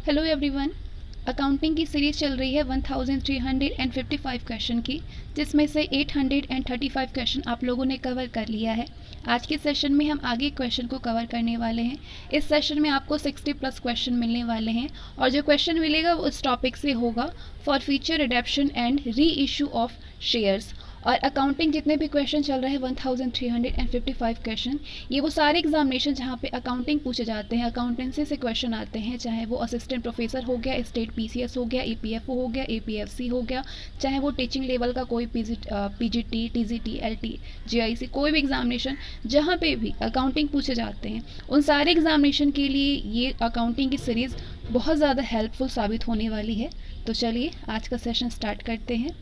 Hello everyone. Accounting की series चल रही है 1355 क्वेश्चन की, जिसमें से 835 क्वेश्चन आप लोगों ने कवर कर लिया है। आज के सेशन में हम आगे क्वेश्चन को कवर करने वाले हैं। इस सेशन में आपको 60 प्लस क्वेश्चन मिलने वाले हैं और जो क्वेश्चन मिलेगा वो उस टॉपिक से होगा for future redemption and re issue of shares. और अकाउंटिंग जितने भी क्वेश्चन चल रहे हैं 1355 क्वेश्चन, ये वो सारे एग्जामिनेशन जहाँ पे अकाउंटिंग पूछे जाते हैं, अकाउंटेंसी से क्वेश्चन आते हैं, चाहे वो असिस्टेंट प्रोफेसर हो गया, स्टेट पीसीएस हो गया, ईपीएफओ हो गया, एपीएफसी हो गया, चाहे वो टीचिंग लेवल का कोई पीजीटी, टीजीटी, एलटी, जीआईसी, कोई भी एग्जामिनेशन जहाँ पे भी अकाउंटिंग पूछे जाते हैं, उन सारे एग्जामिनेशन के लिए ये अकाउंटिंग की सीरीज़ बहुत ज़्यादा हेल्पफुल साबित होने वाली है। तो चलिए आज का सेशन स्टार्ट करते हैं।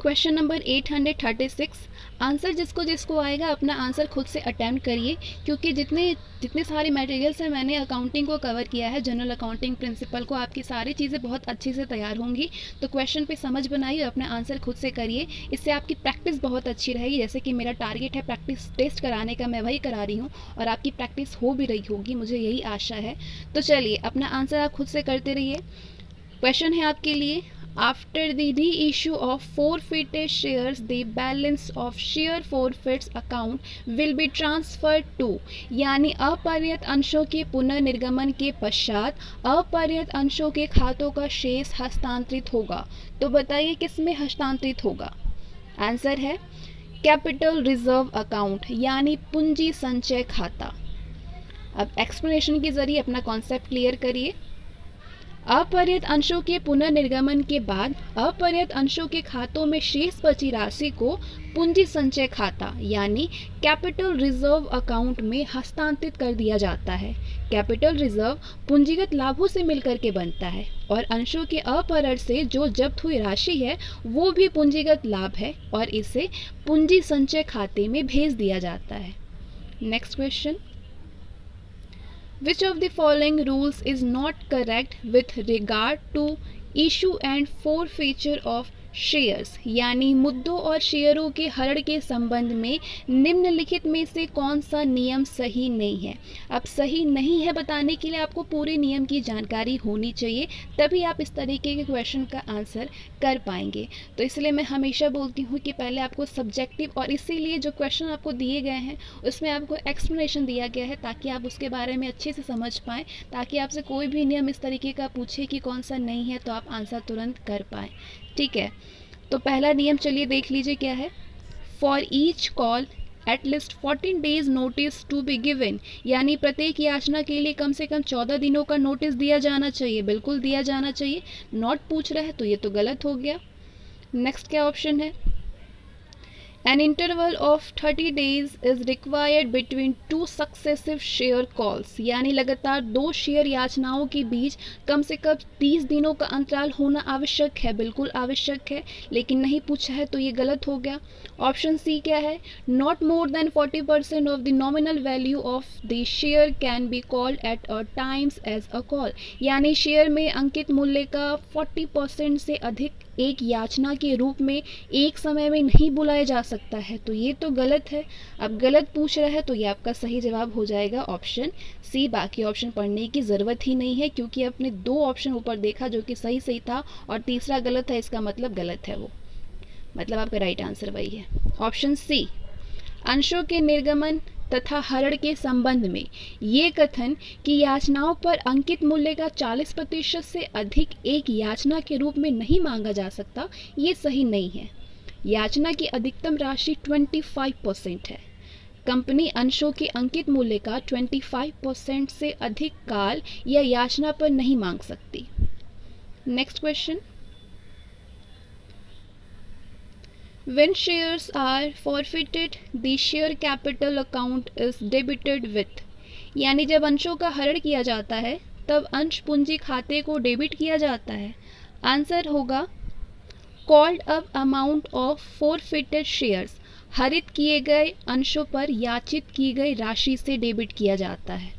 Question number 836। आंसर जिसको जिसको आएगा अपना आंसर खुद से अटैम्प्ट करिए, क्योंकि जितने सारे मटेरियल्स हैं मैंने अकाउंटिंग को कवर किया है, जनरल अकाउंटिंग प्रिंसिपल को, आपकी सारी चीज़ें बहुत अच्छे से तैयार होंगी। तो क्वेश्चन पे समझ बनाइए, अपना आंसर खुद से करिए, इससे आपकी प्रैक्टिस बहुत अच्छी रहेगी। जैसे कि मेरा टारगेट है प्रैक्टिस टेस्ट कराने का, मैं वही करा रही हूँ और आपकी प्रैक्टिस हो भी रही होगी, मुझे यही आशा है। तो चलिए अपना आंसर आप खुद से करते रहिए। क्वेश्चन है आपके लिए, after the reissue of forfeited shares the balance of share forfeits account will be transferred to, यानी अपरिवर्तित अंशों के पुनर्निर्गमन के पश्चात अपरिवर्तित अंशों के खातों का शेष हस्तांतरित होगा। तो बताइए किस में हस्तांतरित होगा। आंसर है कैपिटल रिजर्व अकाउंट, यानी पूंजी संचय खाता। अब एक्सप्लेनेशन के जरिए अपना कॉन्सेप्ट क्लियर करिए। अपरिवर्तित अंशों के पुनर्निर्गमन के बाद अपरिवर्तित अंशों के खातों में शेष बची राशि को पूंजी संचय खाता यानी कैपिटल रिजर्व अकाउंट में हस्तांतरित कर दिया जाता है। कैपिटल रिजर्व पूंजीगत लाभों से मिलकर के बनता है और अंशों के अपहरण से जो जब्त हुई राशि है वो भी पूंजीगत लाभ है और इसे पूंजी संचय खाते में भेज दिया जाता है। Next question, which of the following rules is not correct with regard to issue and forfeiture of shares, यानी मुद्दों और शेयरों के हरण के संबंध में निम्नलिखित में से कौन सा नियम सही नहीं है। अब सही नहीं है बताने के लिए आपको पूरे नियम की जानकारी होनी चाहिए, तभी आप इस तरीके के क्वेश्चन का आंसर कर पाएंगे। तो इसलिए मैं हमेशा बोलती हूँ कि पहले आपको सब्जेक्टिव, और इसीलिए जो क्वेश्चन आपको दिए गए हैं उसमें आपको एक्सप्लेनेशन दिया गया है ताकि आप उसके बारे में अच्छे से समझ पाएँ, ताकि आपसे कोई भी नियम इस तरीके का पूछे कि कौन सा नहीं है तो आप आंसर तुरंत कर पाएँ। ठीक है, तो पहला नियम चलिए देख लीजिए क्या है। For each call at least 14 days notice to be given, यानी प्रत्येक याचना के लिए कम से कम 14 दिनों का नोटिस दिया जाना चाहिए। बिल्कुल दिया जाना चाहिए, नॉट पूछ रहा है तो ये तो गलत हो गया। नेक्स्ट क्या ऑप्शन है, An interval of 30 days is required between two successive share calls, यानी लगातार 2 शेयर याचनाओं के बीच कम से कम 30 दिनों का अंतराल होना आवश्यक है। बिल्कुल आवश्यक है, लेकिन नहीं पूछा है तो ये गलत हो गया। ऑप्शन सी क्या है, not more than 40% of the nominal value of the share can be called at a times as a call, यानी शेयर में अंकित मूल्य का 40% से अधिक एक याचना के रूप में एक समय में नहीं बुलाया जा सकता है। तो ये तो गलत है। अब गलत पूछ रहा है तो ये आपका सही जवाब हो जाएगा ऑप्शन सी। बाकी ऑप्शन पढ़ने की ज़रूरत ही नहीं है, क्योंकि आपने 2 ऑप्शन ऊपर देखा जो कि सही सही था और तीसरा गलत है, इसका मतलब गलत है वो, मतलब आपका राइट आंसर वही है ऑप्शन सी। अंशों के निर्गमन तथा हरण के संबंध में ये कथन कि याचनाओं पर अंकित मूल्य का 40% से अधिक एक याचना के रूप में नहीं मांगा जा सकता, ये सही नहीं है। याचना की अधिकतम राशि 25% है। कंपनी अंशों के अंकित मूल्य का 25% से अधिक काल या याचना पर नहीं मांग सकती। Next question, When shares are forfeited, the share capital account is debited with, यानी जब अंशों का हरण किया जाता है तब अंश पूंजी खाते को डेबिट किया जाता है। आंसर होगा called up amount of forfeited shares, हरित किए गए अंशों पर याचित की गई राशि से डेबिट किया जाता है।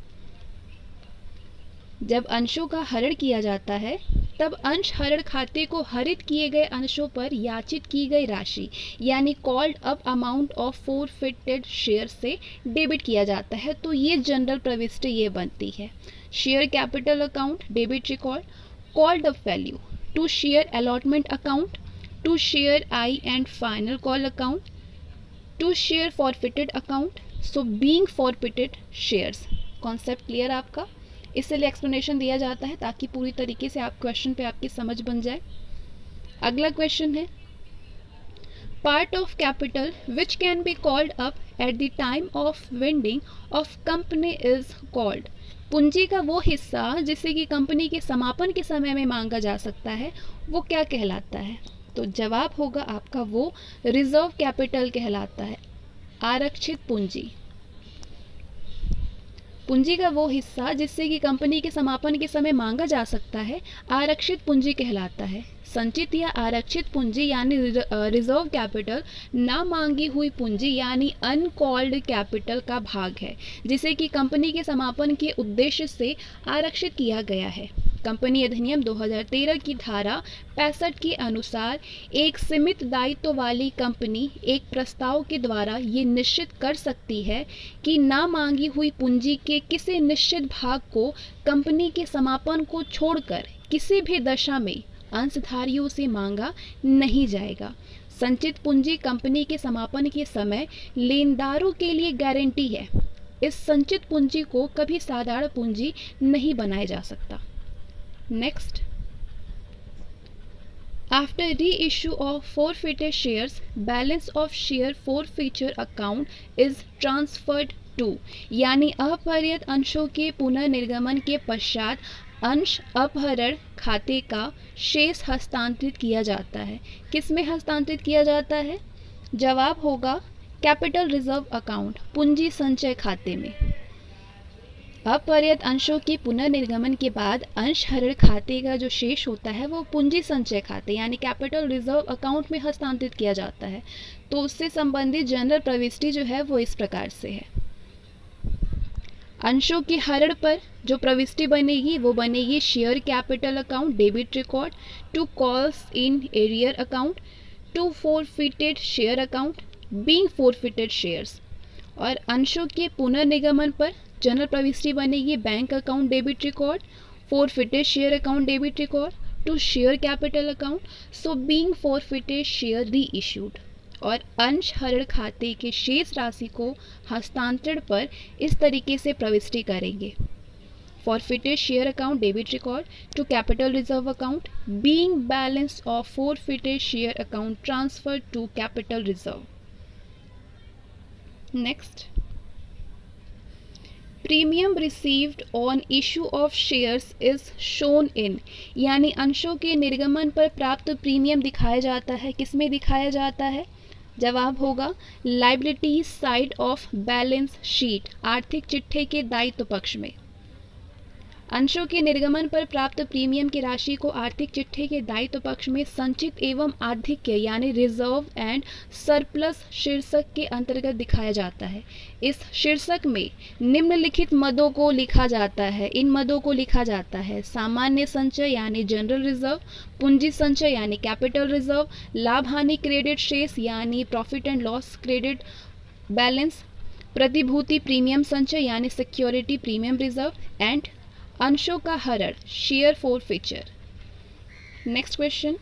जब अंशों का हरण किया जाता है तब अंशहरण खाते को हरित किए गए अंशों पर याचित की गई राशि यानी called up amount of forfeited share से डेबिट किया जाता है। तो ये जनरल प्रविष्टि ये बनती है। Share capital account debit record, called up value to share allotment account, to share I and final call account, to share forfeited account, so being forfeited shares. Concept clear आपका? इसलिए एक्सप्लेनेशन दिया जाता है ताकि पूरी तरीके से आप क्वेश्चन पे आपकी समझ बन जाए। अगला क्वेश्चन है, part of capital which can be called up at the time of vending of company is called. पूंजी का वो हिस्सा जिसे कि कंपनी के समापन के समय में मांगा जा सकता है वो क्या कहलाता है? तो जवाब होगा आपका वो रिजर्व कैपिटल कहलाता है, आरक्षित पूंजी। पूंजी का वो हिस्सा जिससे कि कंपनी के समापन के समय मांगा जा सकता है आरक्षित पूंजी कहलाता है। संचित या आरक्षित पूंजी यानी रिजर्व कैपिटल ना मांगी हुई पूंजी यानी अनकॉल्ड कैपिटल का भाग है जिसे कि कंपनी के समापन के उद्देश्य से आरक्षित किया गया है। कंपनी अधिनियम 2013 की धारा 65 के अनुसार एक सीमित दायित्व वाली कंपनी एक प्रस्ताव के द्वारा ये निश्चित कर सकती है कि ना मांगी हुई पूंजी के किसी निश्चित भाग को कंपनी के समापन को छोड़कर किसी भी दशा में अंशधारियों से मांगा नहीं जाएगा। संचित पूंजी कंपनी के समापन के समय लेनदारों के लिए गारंटी है। इस संचित पूंजी को कभी साधारण पूंजी नहीं बनाया जा सकता। Next, after reissue of forfeited shares, balance of share forfeiture account is transferred to, यानी अपहरित अंशों के पुनर्निर्गमन के पश्चात अंश अपहरण खाते का शेष हस्तांतरित किया जाता है। किस में हस्तांतरित किया जाता है? जवाब होगा कैपिटल रिजर्व अकाउंट, पूंजी संचय खाते में। अपहरित अंशों के पुनर्निर्गमन के बाद अंशहरण खाते का जो शेष होता है वो पूंजी संचय खाते यानी कैपिटल रिजर्व अकाउंट में हस्तांतरित किया जाता है। तो उससे संबंधित जनरल प्रविष्टि जो है वो इस प्रकार से है। अंशों के हरण पर जो प्रविष्टि बनेगी वो बनेगी share capital account debit record, to calls in arrear account, to forfeited share account, being forfeited shares. और अंशों के पुनर्निगमन पर जनरल प्रविष्टि बनेगी bank account debit record, forfeited share account debit record, to share capital account, so being forfeited share reissued. और अंश हरण खाते के शेष राशि को हस्तांतरण पर इस तरीके से प्रविष्टि करेंगे। Forfeited share account debit record to capital reserve account, being balance of forfeited share account transfer to capital reserve. Next, premium received on issue of shares is shown in, यानी अंशों के निर्गमन पर प्राप्त प्रीमियम दिखाया जाता है। किसमें दिखाया जाता है? जवाब होगा liabilities side of balance sheet, आर्थिक चिट्ठे के दायित्व पक्ष में। अंशों के निर्गमन पर प्राप्त प्रीमियम की राशि को आर्थिक चिट्ठे के दायित्व पक्ष में संचित एवं आधिक्य यानी रिजर्व एंड सरप्लस शीर्षक के अंतर्गत दिखाया जाता है। इस शीर्षक में निम्नलिखित मदों को लिखा जाता है। इन मदों को लिखा जाता है सामान्य संचय यानी जनरल रिजर्व, पूंजी संचय यानी कैपिटल रिजर्व, लाभ हानि क्रेडिट शेष यानी profit and loss credit balance, प्रतिभूति प्रीमियम संचय यानी सिक्योरिटी प्रीमियम रिजर्व एंड अंशों का हरण शेयर फॉरफिचर। नेक्स्ट क्वेश्चन,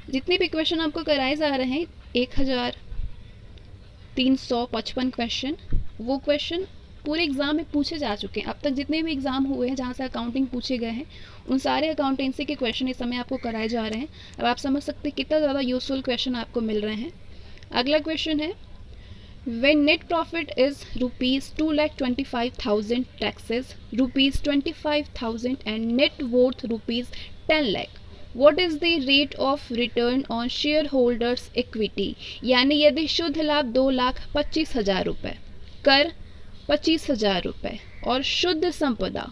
जितने भी क्वेश्चन आपको कराए जा रहे हैं 1355 क्वेश्चन, वो क्वेश्चन पूरे एग्जाम में पूछे जा चुके हैं। अब तक जितने भी एग्जाम हुए हैं जहाँ से अकाउंटिंग पूछे गए हैं उन सारे अकाउंटेंसी के क्वेश्चन इस समय आपको कराए जा रहे हैं। अब आप समझ सकते हैं कितना ज़्यादा यूजफुल क्वेश्चन आपको मिल रहे हैं। अगला क्वेश्चन है, when net profit is rupees 2,25,000 taxes rupees 25,000 and net worth rupees 10 lakh, what is the rate of return on shareholders equity, यानी यदि शुद्ध लाभ 2,25,000 रुपये, कर 25,000 रुपये और शुद्ध संपदा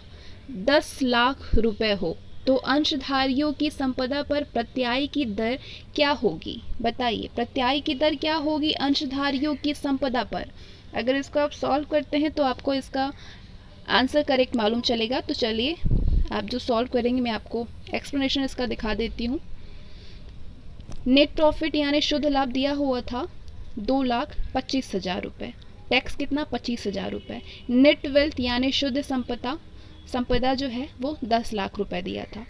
10 लाख रुपए हो तो अंशधारियों की संपदा पर प्रत्याय की दर क्या होगी? बताइए, प्रत्याय की दर क्या होगी अंशधारियों की संपदा पर? अगर इसको आप सॉल्व करते हैं तो आपको इसका आंसर करेक्ट मालूम चलेगा। तो चलिए आप जो सॉल्व करेंगे मैं आपको एक्सप्लेनेशन इसका दिखा देती हूँ। नेट प्रॉफिट यानी शुद्ध लाभ दिया हुआ था 2,25,000 रुपये, टैक्स कितना 25,000 रुपये। नेट वेल्थ यानी शुद्ध संपदा जो है वो 10 लाख रुपए दिया था।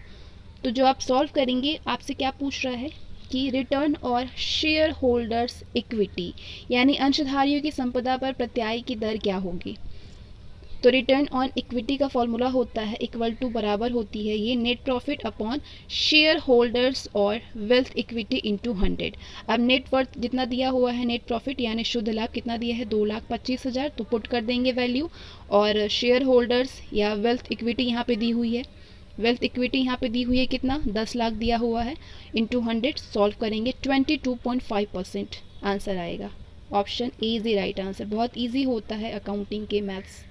तो जो आप सॉल्व करेंगे आपसे क्या पूछ रहा है कि रिटर्न और शेयर होल्डर्स इक्विटी यानी अंशधारियों की संपदा पर प्रत्याय की दर क्या होगी। तो रिटर्न ऑन इक्विटी का फॉर्मूला होता है इक्वल टू बराबर होती है ये net profit upon share holders और वेल्थ इक्विटी इंटू 100। अब नेट वर्थ जितना दिया हुआ है नेट प्रॉफिट यानी शुद्ध लाभ कितना दिया है 2,25,000, तो पुट कर देंगे वैल्यू, और शेयर होल्डर्स या वेल्थ इक्विटी यहाँ पे दी हुई है, वेल्थ इक्विटी यहाँ पे दी हुई है कितना 10 लाख दिया हुआ है, इंटू 100 सॉल्व करेंगे 22.5% आंसर आएगा। Option A is the right answer. बहुत ईजी होता है अकाउंटिंग के मैथ्स,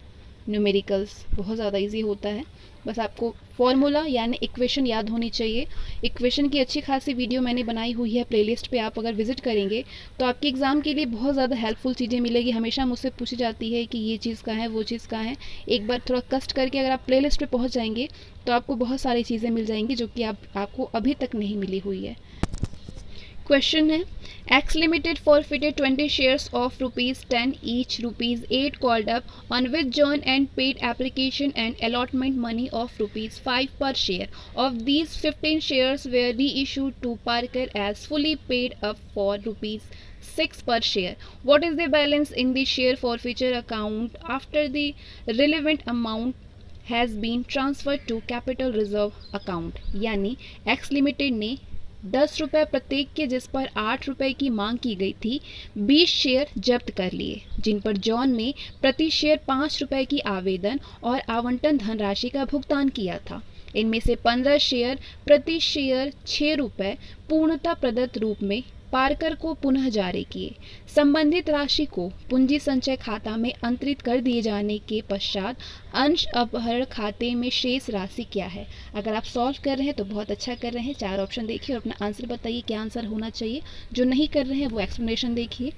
न्यूमेरिकल्स बहुत ज़्यादा इजी होता है। बस आपको फॉर्मूला यानी इक्वेशन याद होनी चाहिए। इक्वेशन की अच्छी खासी वीडियो मैंने बनाई हुई है प्लेलिस्ट पे, आप अगर विजिट करेंगे तो आपके एग्ज़ाम के लिए बहुत ज़्यादा हेल्पफुल चीज़ें मिलेगी। हमेशा मुझसे पूछी जाती है कि ये चीज़ कहाँ है, वो चीज़ कहाँ है। एक बार थोड़ा कष्ट करके अगर आप प्लेलिस्ट पे पहुँच जाएंगे तो आपको बहुत सारी चीज़ें मिल जाएंगी जो कि आपको अभी तक नहीं मिली हुई है। क्वेश्चन है X Limited forfeited 20 shares of ₹10 each, ₹8 called up, on which John and paid application and allotment money of ₹5 per share. Of these, 15 shares were reissued to Parker as fully paid up for ₹6 per share. What is the balance in the share forfeiture account after the relevant amount has been transferred to capital reserve account? यानी X Limited ने 10 रुपये प्रत्येक के जिस पर 8 रुपये की मांग की गई थी 20 शेयर जब्त कर लिए, जिन पर जॉन ने प्रति शेयर 5 रुपये की आवेदन और आवंटन धनराशि का भुगतान किया था। इनमें से 15 शेयर प्रति शेयर 6 रुपये पूर्णतः प्रदत्त रूप में पार्कर को पुनः जारी किए। संबंधित राशि को पूंजी संचय खाता में अंतरित कर दिए जाने के पश्चात अंश अपहरण खाते में शेष राशि क्या है। अगर आप सॉल्व कर रहे हैं तो बहुत अच्छा कर रहे हैं। 4 ऑप्शन देखिए और अपना आंसर बताइए क्या आंसर होना चाहिए। जो नहीं कर रहे हैं वो एक्सप्लेनेशन देखिए।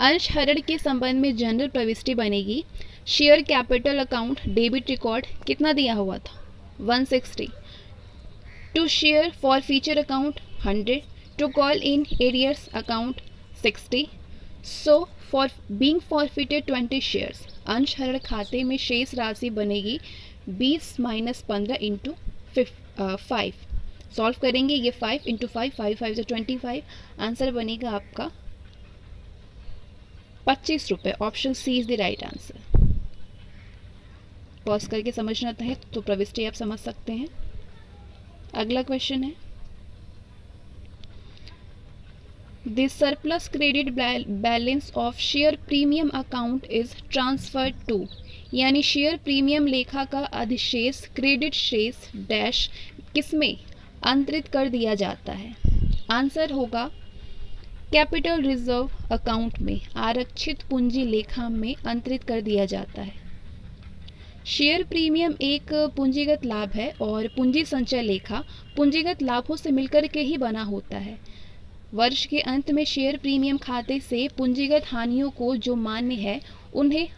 अंश हरण के संबंध में जनरल प्रविष्टि बनेगी share capital account debit record कितना दिया हुआ था 160, to share forfeiture account 100, to call in arrears account 60. So for being forfeited 20 shares, अंश हरण खाते में शेष राशि बनेगी 20 - 15 इंटू 5। सॉल्व करेंगे ये 5 इंटू 5, 5 से 25, आंसर बनेगा आपका 25 रुपये। Option C is the right answer. Pause करके समझना है तो प्रविष्टि आप समझ सकते हैं। अगला क्वेश्चन है The surplus credit balance of share premium account is transferred to, यानी शेयर प्रीमियम लेखा का अधिशेष क्रेडिट शेष डैश किसमें अंतरित कर दिया जाता है। आंसर होगा कैपिटल रिजर्व अकाउंट में, आरक्षित पूंजी लेखा में अंतरित कर दिया जाता है। शेयर प्रीमियम एक पूंजीगत लाभ है और पूंजी संचय लेखा पूंजीगत लाभों से मिलकर के ही बना होता है। वर्ष के अंत में शेयर प्रीमियम खाते से पूंजीगत हानियों को जो मान्य है उन्हें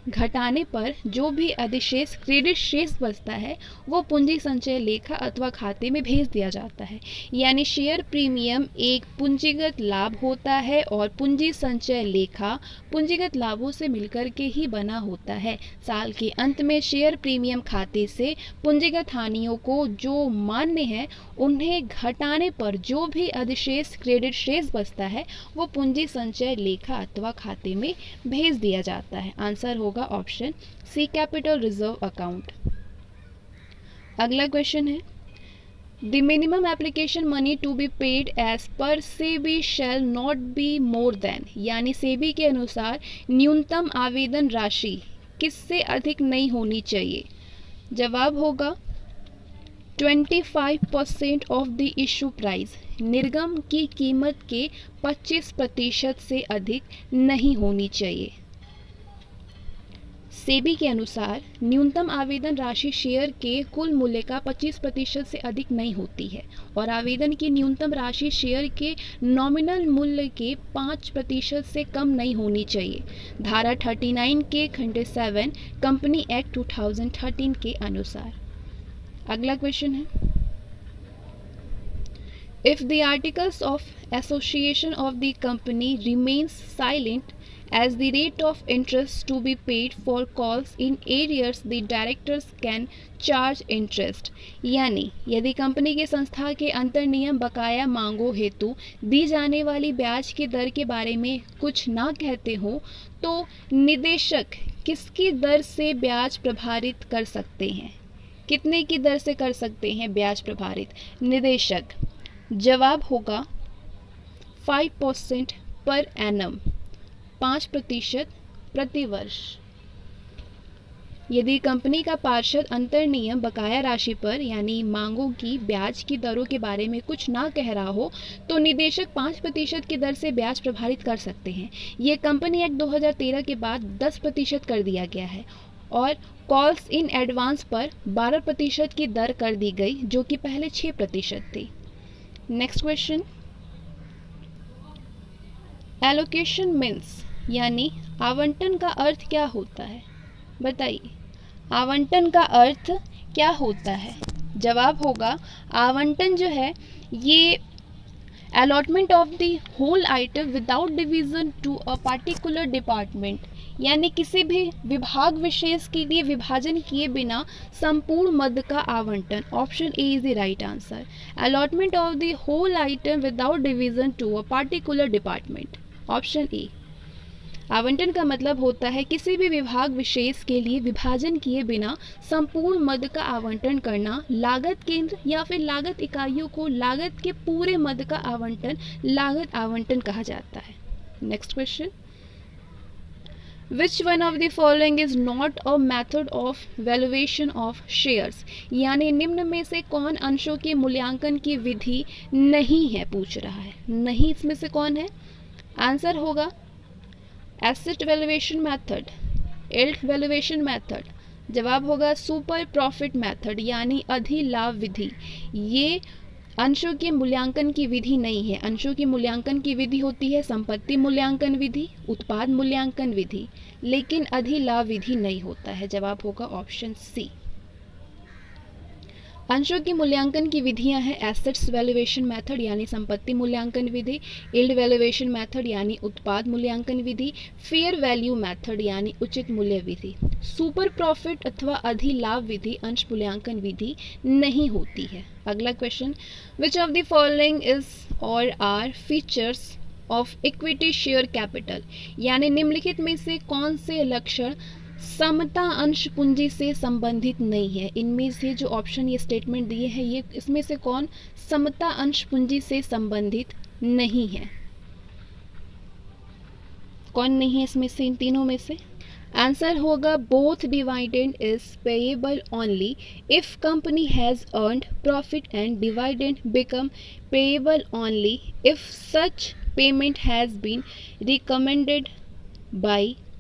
घटाने पर जो भी अधिशेष क्रेडिट शेष बचता है वो पूंजी संचय लेखा अथवा खाते में भेज दिया जाता है। यानी शेयर प्रीमियम एक पूंजीगत लाभ होता है और पूंजी संचय लेखा पूंजीगत लाभों से मिलकर के ही बना होता है। साल के अंत में शेयर प्रीमियम खाते से पूंजीगत हानियों को जो मान्य है उन्हें घटाने पर जो भी अधिशेष क्रेडिट शेष बचता है वो पूंजी संचय लेखा अथवा खाते में भेज दिया जाता है। आंसर होगा option C capital reserve account. अगला क्वेश्चन है the minimum application money to be paid as per SEBI shall not be more than, यानी सेबी के अनुसार न्यूनतम आवेदन राशि किससे अधिक नहीं होनी चाहिए। जवाब होगा 25% ऑफ द इशू प्राइस, निर्गम की कीमत के 25% से अधिक नहीं होनी चाहिए। सेबी के अनुसार न्यूनतम आवेदन राशि शेयर के कुल मूल्य का 25% से अधिक नहीं होती है और आवेदन की न्यूनतम राशि शेयर के नॉमिनल मूल्य के 5% से कम नहीं होनी चाहिए, धारा 39 के खंड 7 कंपनी एक्ट 2013 के अनुसार। अगला क्वेश्चन है, if the articles of association of the company remains silent as the rate of interest to be paid for calls in arrears the directors can charge interest। यानी यदि कंपनी के संस्था के अंतर्नियम बकाया मांगों हेतु दी जाने वाली ब्याज की दर के बारे में कुछ ना कहते हो तो निदेशक किसकी दर से ब्याज प्रभारित कर सकते हैं? कितने की दर से कर सकते हैं ब्याज प्रभारित? निदेशक। जवाब होगा 5% पर एनम, 5% प्रति वर्ष। यदि कंपनी का पार्षद अंतर्नियम बकाया राशि पर यानी मांगों की ब्याज की दरों के बारे में कुछ ना कह रहा हो तो निदेशक 5% की दर से ब्याज प्रभारित कर सकते हैं। ये कंपनी एक्ट 2013 के बाद 10% कर दिया गया है और कॉल्स इन एडवांस पर 12% की दर कर दी गई, जो कि पहले 6% थी। नेक्स्ट क्वेश्चन, एलोकेशन मीन्स यानी आवंटन का अर्थ क्या होता है? बताइए, आवंटन का अर्थ क्या होता है? जवाब होगा आवंटन जो है ये allotment of the whole item without division to a particular department, यानी किसी भी विभाग विशेष के लिए विभाजन किए बिना संपूर्ण मद का आवंटन। Option A is the right answer. Allotment of the whole item without division to a particular department, option A. आवंटन का मतलब होता है किसी भी विभाग विशेष के लिए विभाजन किए बिना संपूर्ण मद का आवंटन करना। लागत केंद्र या फिर लागत इकाइयों को लागत के पूरे मद का आवंटन लागत आवंटन कहा जाता है। Next question, which one of the following is not a method of valuation of shares, यानी निम्न में से कौन अंशों के मूल्यांकन की विधि नहीं है, पूछ रहा है। नहीं इसमें से कौन है? आंसर होगा asset valuation method, Alt valuation method. जवाब होगा सुपर प्रॉफिट मेथड यानी अधिलाभ विधि। ये अंशों के मूल्यांकन की विधि नहीं है। अंशों की मूल्यांकन की विधि होती है संपत्ति मूल्यांकन विधि, उत्पाद मूल्यांकन विधि, लेकिन अधिलाभ विधि नहीं होता है। जवाब होगा ऑप्शन सी। अंशों की मूल्यांकन की विधियां हैं एसेट्स वैल्यूएशन मेथड यानी संपत्ति मूल्यांकन विधि, यील्ड वैल्यूएशन मेथड यानी उत्पाद मूल्यांकन विधि, फेयर वैल्यू मेथड यानी उचित मूल्य विधि। सुपर प्रॉफिट अथवा अधिलाभ विधि अंश मूल्यांकन विधि नहीं होती है। अगला question, which of the following is और are features of equity share capital, यानी निम्नलिखित में से कौन से लक्षण समता अंश पूंजी से संबंधित नहीं है? इनमें से जो ऑप्शन ये स्टेटमेंट दिए हैं ये इसमें से कौन समता अंश पूंजी से संबंधित नहीं है? कौन नहीं है इसमें से, इन तीनों में से? आंसर होगा both dividend is payable only if company has earned profit and dividend become payable only if such payment has been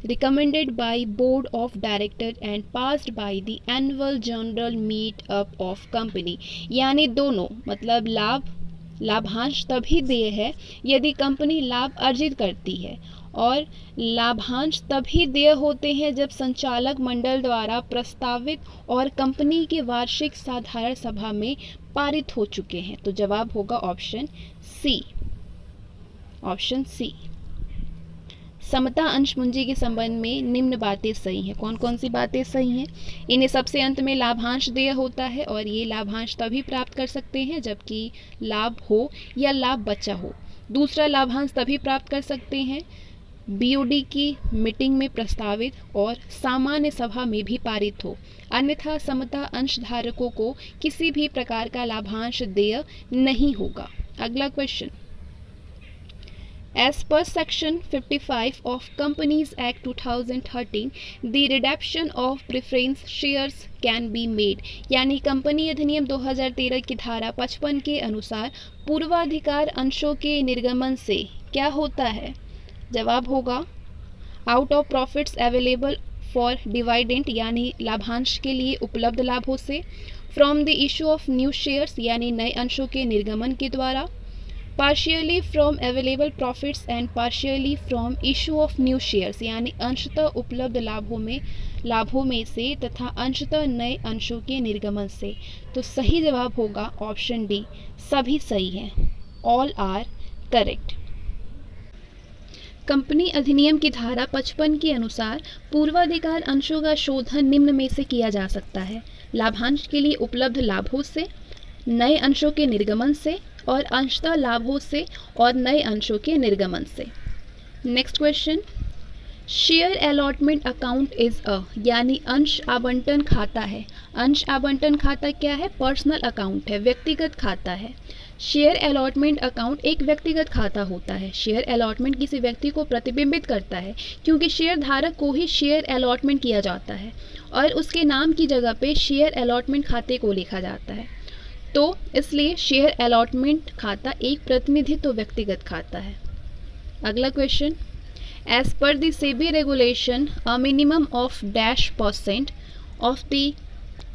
recommended by board of director and passed by the annual general meet up of company, यानी दोनों मतलब लाभांश तभी देय है यदि company लाभ अर्जित करती है और लाभांश तभी देय होते हैं जब संचालक मंडल द्वारा प्रस्तावित और कंपनी की वार्षिक साधारण सभा में पारित हो चुके हैं। तो जवाब होगा ऑप्शन सी, ऑप्शन सी। समता अंश पूंजी के संबंध में निम्न बातें सही हैं। कौन कौन सी बातें सही हैं? इन्हें सबसे अंत में लाभांश देय होता है और ये लाभांश तभी प्राप्त कर सकते हैं जबकि लाभ हो या लाभ बचा हो। दूसरा, लाभांश तभी प्राप्त कर सकते हैं बीओडी की मीटिंग में प्रस्तावित और सामान्य सभा में भी पारित हो, अन्यथा समता अंश धारकों को किसी भी प्रकार का लाभांश देय नहीं होगा। अगला question, As per section 55 of Companies Act 2013, the redemption of preference shares can be made, यानी कंपनी अधिनियम 2013 की धारा 55 के अनुसार पूर्वाधिकार अंशों के निर्गमन से क्या होता है? जवाब होगा out of profits available for डिवाइडेंट यानी लाभांश के लिए उपलब्ध लाभों से, from the issue of new shares यानी नए अंशों के निर्गमन के द्वारा, partially from available profits and partially from issue of new shares यानी अंशतः उपलब्ध लाभों में से तथा अंशतः नए अंशों के निर्गमन से। तो सही जवाब होगा ऑप्शन डी, सभी सही हैं, ऑल आर करेक्ट। कंपनी अधिनियम की धारा 55 के अनुसार पूर्वाधिकार अंशों का शोधन निम्न में से किया जा सकता है: लाभांश के लिए उपलब्ध लाभों से, नए अंशों के निर्गमन से और अंशतः लाभों से और नए अंशों के निर्गमन से। Next question, share allotment account is a यानी अंश आवंटन खाता है। अंश आवंटन खाता क्या है? पर्सनल अकाउंट है, व्यक्तिगत खाता है। शेयर अलॉटमेंट अकाउंट एक व्यक्तिगत खाता होता है। शेयर अलॉटमेंट किसी व्यक्ति को प्रतिबिंबित करता है क्योंकि शेयर धारक को ही शेयर अलॉटमेंट किया जाता है और उसके नाम की जगह पे शेयर अलॉटमेंट खाते को लिखा जाता है। तो इसलिए शेयर अलॉटमेंट खाता एक प्रतिनिधित्व व्यक्तिगत खाता है। अगला question, as per the SEBI regulation a minimum of -% of the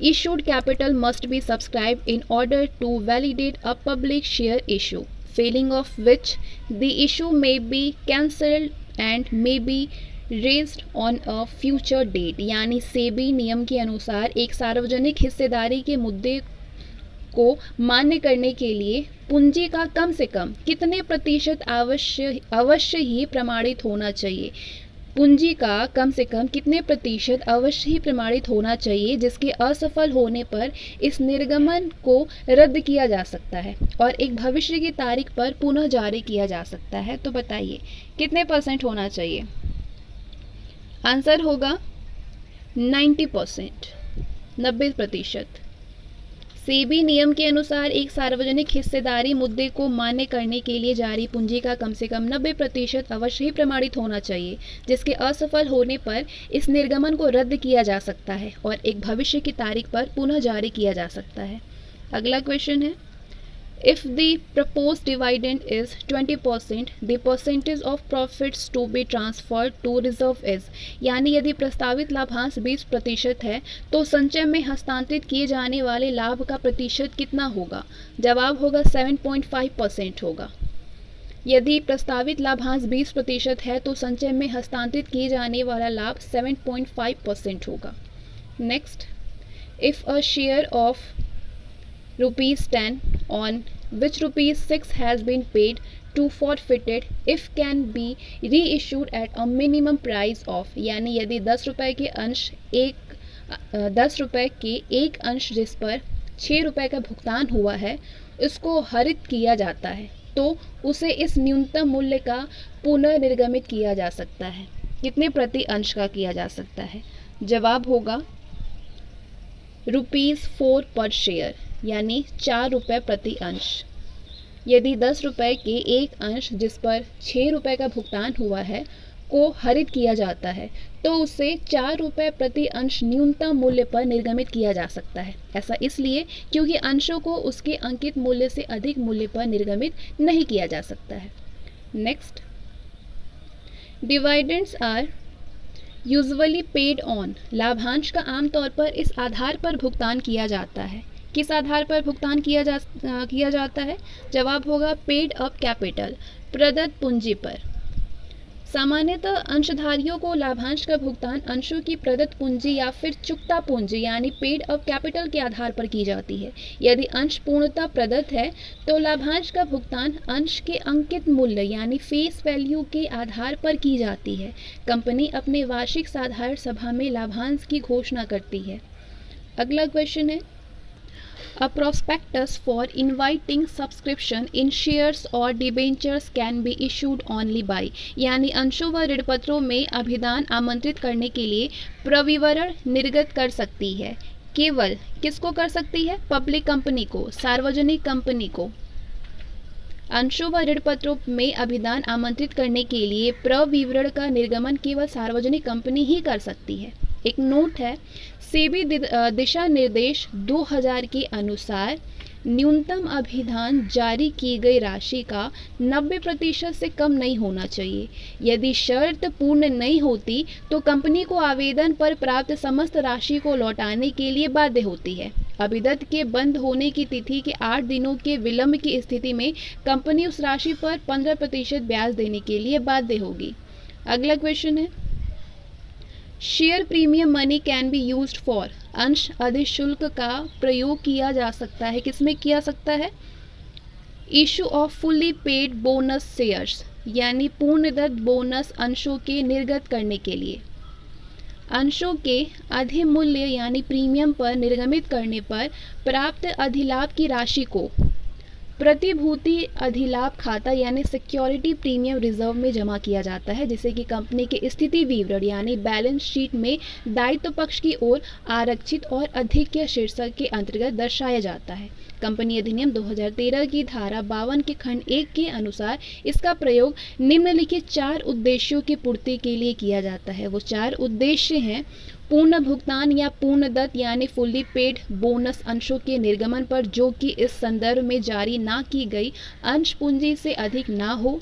issued capital must be subscribed in order to validate a public share issue, failing of which the issue may be cancelled and may be raised on a future date। यानी सेबी नियम के अनुसार एक सार्वजनिक हिस्सेदारी के मुद्दे को मान्य करने के लिए पूंजी का कम से कम कितने प्रतिशत अवश्य ही प्रमाणित होना चाहिए। पूंजी का कम से कम कितने प्रतिशत अवश्य ही प्रमाणित होना चाहिए जिसके असफल होने पर इस निर्गमन को रद्द किया जा सकता है और एक भविष्य की तारीख पर पुनः जारी किया जा सकता है। तो बताइए कितने % होना चाहिए? आंसर होगा 90%, 90%। सेबी नियम के अनुसार एक सार्वजनिक हिस्सेदारी मुद्दे को मान्य करने के लिए जारी पूंजी का कम से कम 90% अवश्य ही प्रमाणित होना चाहिए जिसके असफल होने पर इस निर्गमन को रद्द किया जा सकता है और एक भविष्य की तारीख पर पुनः जारी किया जा सकता है। अगला क्वेश्चन है, if the proposed dividend is 20%, the percentage of profits to be transferred to reserve is. यानी यदि प्रस्तावित लाभांश 20% है तो संचय में हस्तांतरित किए जाने वाले लाभ का प्रतिशत कितना होगा? जवाब होगा 7.5% होगा। यदि प्रस्तावित लाभांश 20% है तो संचय में हस्तांतरित किए जाने वाला लाभ 7.5% होगा। Next, if a share of ₹10 on which ₹6 has been paid to forfeited if can be reissued at a minimum price of। यानी यदि 10 रुपए के एक अंश जिस पर 6 रुपए का भुगतान हुआ है उसको हरित किया जाता है तो उसे इस न्यूनतम मूल्य का पुनर्निर्गमित किया जा सकता है। कितने प्रति अंश का किया जा सकता है? जवाब होगा ₹4 पर शेयर यानी 4 रुपये प्रति अंश। यदि 10 रुपये के एक अंश जिस पर 6 रुपये का भुगतान हुआ है को हरित किया जाता है तो उसे 4 रुपये प्रति अंश न्यूनतम मूल्य पर निर्गमित किया जा सकता है। ऐसा इसलिए क्योंकि अंशों को उसके अंकित मूल्य से अधिक मूल्य पर निर्गमित नहीं किया जा सकता है। Next, dividends are usually paid on. लाभांश का आमतौर पर इस आधार पर भुगतान किया जाता है। किस आधार पर भुगतान किया जाता है? जवाब होगा पेड अप कैपिटल, प्रदत्त पूंजी पर। सामान्यतः अंशधारियों को लाभांश का भुगतान अंशों की प्रदत्त पूंजी या फिर चुकता पूंजी यानी पेड अप कैपिटल के आधार पर की जाती है। यदि अंश पूर्णतः प्रदत्त है तो लाभांश का भुगतान अंश के अंकित मूल्य यानी फेस वैल्यू के आधार पर की जाती है। कंपनी अपने वार्षिक साधारण सभा में लाभांश की घोषणा करती है। अगला क्वेश्चन है, A prospectus for inviting subscription in shares or debentures can be issued only by। यानी अंशों व ऋणपत्रों में अभिदान आमंत्रित करने के लिए प्रविवरण निर्गत कर सकती है। केवल किसको कर सकती है? पब्लिक कंपनी को, सार्वजनिक कंपनी को। अंशों व ऋणपत्रों में अभिदान आमंत्रित करने के लिए प्रविवरण का निर्गमन केवल सार्वजनिक कंपनी ही कर सकती है। एक नोट है, सेबी दिशा निर्देश 2000 के अनुसार न्यूनतम अभिधान जारी की गई राशि का 90% से कम नहीं होना चाहिए। यदि शर्त पूर्ण नहीं होती तो कंपनी को आवेदन पर प्राप्त समस्त राशि को लौटाने के लिए बाध्य होती है। अभिदत्त के बंद होने की तिथि के 8 दिनों के विलंब की स्थिति में कंपनी उस राशि पर 15% ब्याज देने के लिए बाध्य होगी। अगला क्वेश्चन है, share premium money can be used for, अंश अधिशुल्क का प्रयोग किया जा सकता है, किसमें किया सकता है? Issue off fully paid bonus shares, यानी पूर्णदत्त बोनस अंशों के निर्गत करने के लिए। अंशों के अधिमूल्य यानी प्रीमियम पर निर्गमित करने पर प्राप्त अधिलाभ की राशि को प्रतिभूति अधिलाभ खाता यानी सिक्योरिटी प्रीमियम रिजर्व में जमा किया जाता है, जिसे कि कंपनी के स्थिति विवरण यानी बैलेंस शीट में दायित्व पक्ष की ओर आरक्षित और अधिक शीर्षक के अंतर्गत दर्शाया जाता है। कंपनी अधिनियम 2013 की धारा 52 के खंड 1 के अनुसार इसका प्रयोग निम्नलिखित 4 उद्देश्यों की पूर्ति के लिए किया जाता है। वो 4 उद्देश्य हैं, पूर्ण भुगतान या पूर्णदत्त यानी फुल्ली पेड बोनस अंशों के निर्गमन पर जो कि इस संदर्भ में जारी ना की गई अंश पूंजी से अधिक ना हो,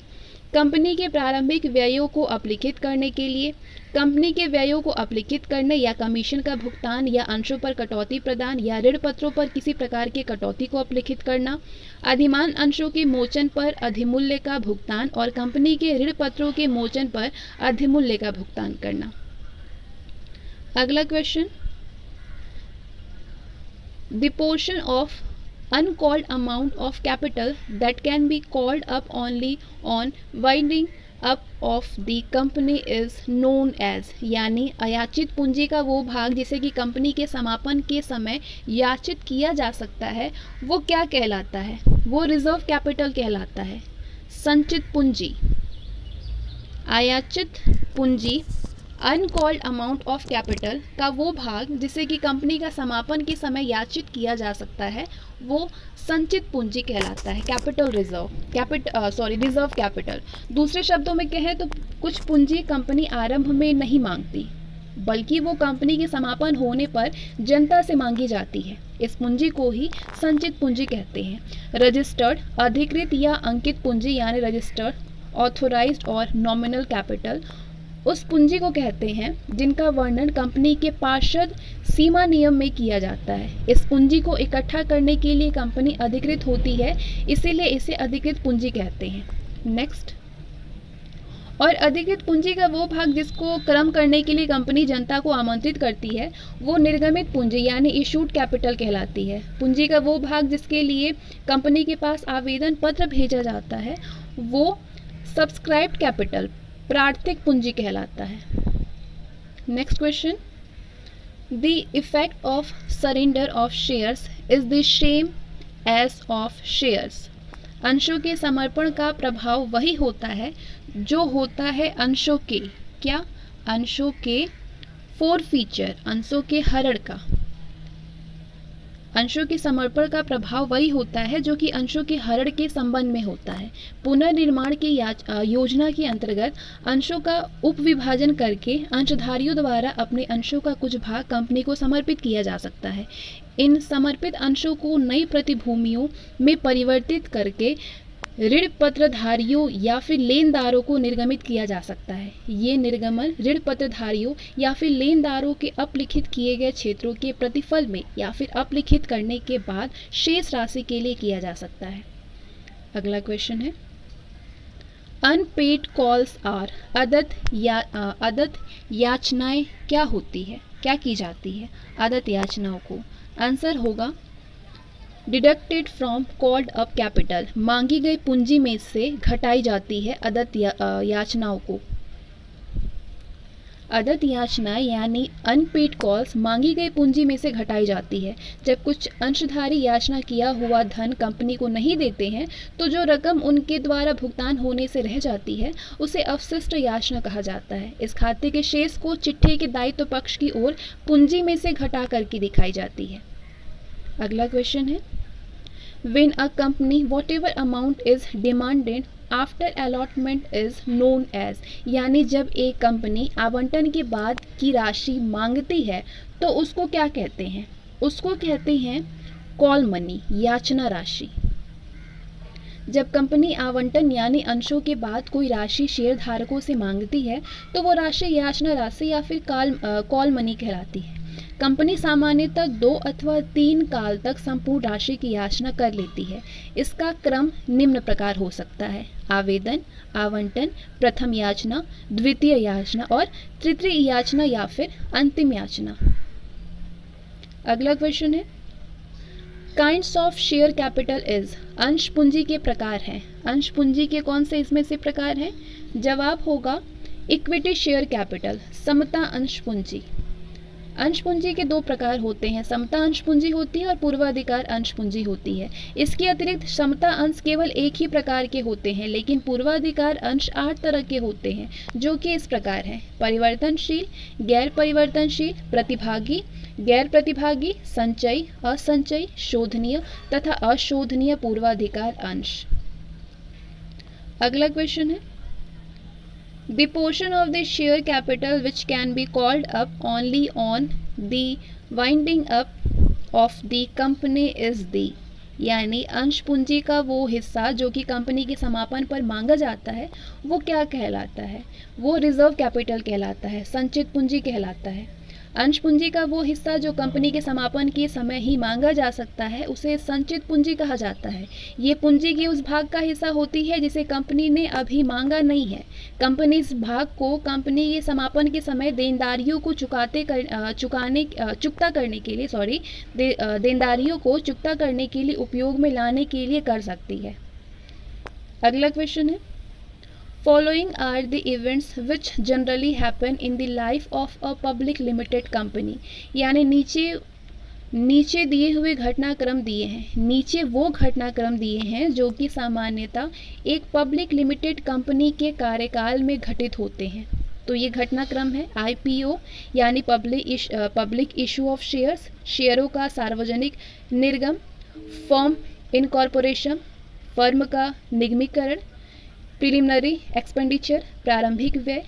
कंपनी के प्रारंभिक व्ययों को अपलिखित करने के लिए, कंपनी के व्ययों को अपलिखित करने या कमीशन का भुगतान या अंशों पर कटौती प्रदान या ऋण पत्रों पर किसी प्रकार के कटौती को अपलिखित करना, अधिमान अंशों के मोचन पर अधिमूल्य का भुगतान और कंपनी के ऋण पत्रों के मोचन पर अधिमूल्य का भुगतान करना। अगला question, the portion of uncalled amount of capital that can be called up only on winding up of the company is known as, यानी अयाचित पूंजी का वो भाग जिसे कि कंपनी के समापन के समय याचित किया जा सकता है, वो क्या कहलाता है? वो रिजर्व कैपिटल कहलाता है। संचित पूंजी, अयाचित पूंजी, अनकॉल्ड अमाउंट ऑफ कैपिटल का वो भाग जिसे कि कंपनी का समापन के समय याचित किया जा सकता है, वो संचित पूंजी कहलाता है। Capital reserve, reserve capital. दूसरे शब्दों में कहें तो कुछ पूंजी कंपनी आरंभ में नहीं मांगती, बल्कि वो कंपनी के समापन होने पर जनता से मांगी जाती है। इस पूंजी को ही संचित पूंजी कहते हैं। रजिस्टर्ड, अधिकृत या अंकित पूंजी यानी रजिस्टर्ड, ऑथोराइज्ड और नॉमिनल कैपिटल उस पूंजी को कहते हैं जिनका वर्णन कंपनी के पार्षद सीमा नियम में किया जाता है। इस पूंजी को इकट्ठा करने के लिए कंपनी अधिकृत होती है, इसीलिए इसे अधिकृत पूंजी कहते हैं। नेक्स्ट, और अधिकृत पूंजी का वो भाग जिसको क्रम करने के लिए कंपनी जनता को आमंत्रित करती है, वो निर्गमित पूंजी यानी इशूड कैपिटल कहलाती है। पूंजी का वो भाग जिसके लिए कंपनी के पास आवेदन पत्र भेजा जाता है, वो सब्सक्राइब्ड कैपिटल प्रार्थिक पूंजी कहलाता है। Next question, the effect of surrender of shares is the same as of shares, अंशों के समर्पण का प्रभाव वही होता है जो होता है अंशों के, क्या? अंशों के फोरफीचर, अंशों के हरण का। अंशों के समर्पण का प्रभाव वही होता है जो कि अंशों के हरण के संबंध में होता है। पुनर्निर्माण की योजना के अंतर्गत अंशों का उपविभाजन करके अंशधारियों द्वारा अपने अंशों का कुछ भाग कंपनी को समर्पित किया जा सकता है। इन समर्पित अंशों को नई प्रतिभूतियों में परिवर्तित करके ऋण पत्रधारियों या फिर लेनदारों को निर्गमित किया जा सकता है। ये निर्गमन ऋण पत्रधारियों या फिर लेनदारों के अपलिखित किए गए क्षेत्रों के प्रतिफल में या फिर अपलिखित करने के बाद शेष राशि के लिए किया जा सकता है। अगला क्वेश्चन है, अनपेड कॉल्स आर, अदत्त याचनाएं क्या होती है, क्या की जाती है अदत्त याचनाओं को? आंसर होगा deducted from called up capital, मांगी गई पूंजी में से घटाई जाती है अदत्त याचनाओं को। अदत्त याचना यानी अनपेड कॉल्स मांगी गई पूंजी में से घटाई जाती है। जब कुछ अंशधारी याचना किया हुआ धन कंपनी को नहीं देते हैं तो जो रकम उनके द्वारा भुगतान होने से रह जाती है उसे अवशिष्ट याचना कहा जाता है। इस खाते के शेष को चिट्ठे के दायित्व पक्ष की ओर पूंजी में से घटा करके दिखाई जाती है। अगला क्वेश्चन है, when a company whatever amount is demanded after allotment is known as, यानी जब एक कंपनी आवंटन के बाद की राशि मांगती है तो उसको क्या कहते हैं? उसको कहते हैं कॉल मनी याचना राशि। जब कंपनी आवंटन यानी अंशों के बाद कोई राशि शेयर धारकों से मांगती है तो वो राशि याचना राशि या फिर कॉल मनी कहलाती है। कंपनी सामान्यतः 2 अथवा 3 काल तक संपूर्ण राशि की याचना कर लेती है। इसका क्रम निम्न प्रकार हो सकता है: आवेदन, आवंटन, प्रथम याचना, द्वितीय याचना और तृतीय याचना या फिर अंतिम याचना। अगला क्वेश्चन है, kinds of share capital is. अंश पूंजी के प्रकार हैं। अंश पूंजी के कौन से इसमें से प्रकार हैं? जवाब होगा इक्विटी शेयर कैपिटल, समता अंश पूंजी। अंश पूंजी के 2 प्रकार होते हैं, समता अंश पूंजी होती है और पूर्वाधिकार अंश पूंजी होती है। इसके अतिरिक्त समता अंश केवल एक ही प्रकार के होते हैं, लेकिन पूर्वाधिकार अंश 8 तरह के होते हैं, जो कि इस प्रकार हैं: परिवर्तनशील, गैर परिवर्तनशील, प्रतिभागी, गैर प्रतिभागी, संचयी, असंचयी, शोधनीय तथा अशोधनीय पूर्वाधिकार अंश। अगला क्वेश्चन है, The portion of the share capital which can be called up only on the winding up of the company is the। यानी अंश पूंजी का वो हिस्सा जो कि कंपनी के समापन पर मांगा जाता है वो क्या कहलाता है? वो रिजर्व कैपिटल कहलाता है, संचित पूंजी कहलाता है। अंश पूंजी का वो हिस्सा जो कंपनी के समापन के समय ही मांगा जा सकता है उसे संचित पूंजी कहा जाता है। ये पूंजी के उस भाग का हिस्सा होती है जिसे कंपनी ने अभी मांगा नहीं है। कंपनी इस भाग को कंपनी के समापन के समय देनदारियों को देनदारियों को चुकता करने के लिए उपयोग में लाने के लिए कर सकती है। अगला क्वेश्चन है, Following are the events which generally happen in the life of a public limited company। यानी नीचे दिए हुए घटनाक्रम दिए हैं। नीचे वो घटनाक्रम दिए हैं जो कि सामान्यतः एक पब्लिक लिमिटेड कंपनी के कार्यकाल में घटित होते हैं। तो ये घटनाक्रम है: IPO यानी पब्लिक इशू ऑफ शेयर्स, शेयरों का सार्वजनिक निर्गम, फर्म इनकॉर्पोरेशन, फर्म का निगमीकरण, प्रिलिमिनरी एक्सपेंडिचर प्रारंभिक व्यय,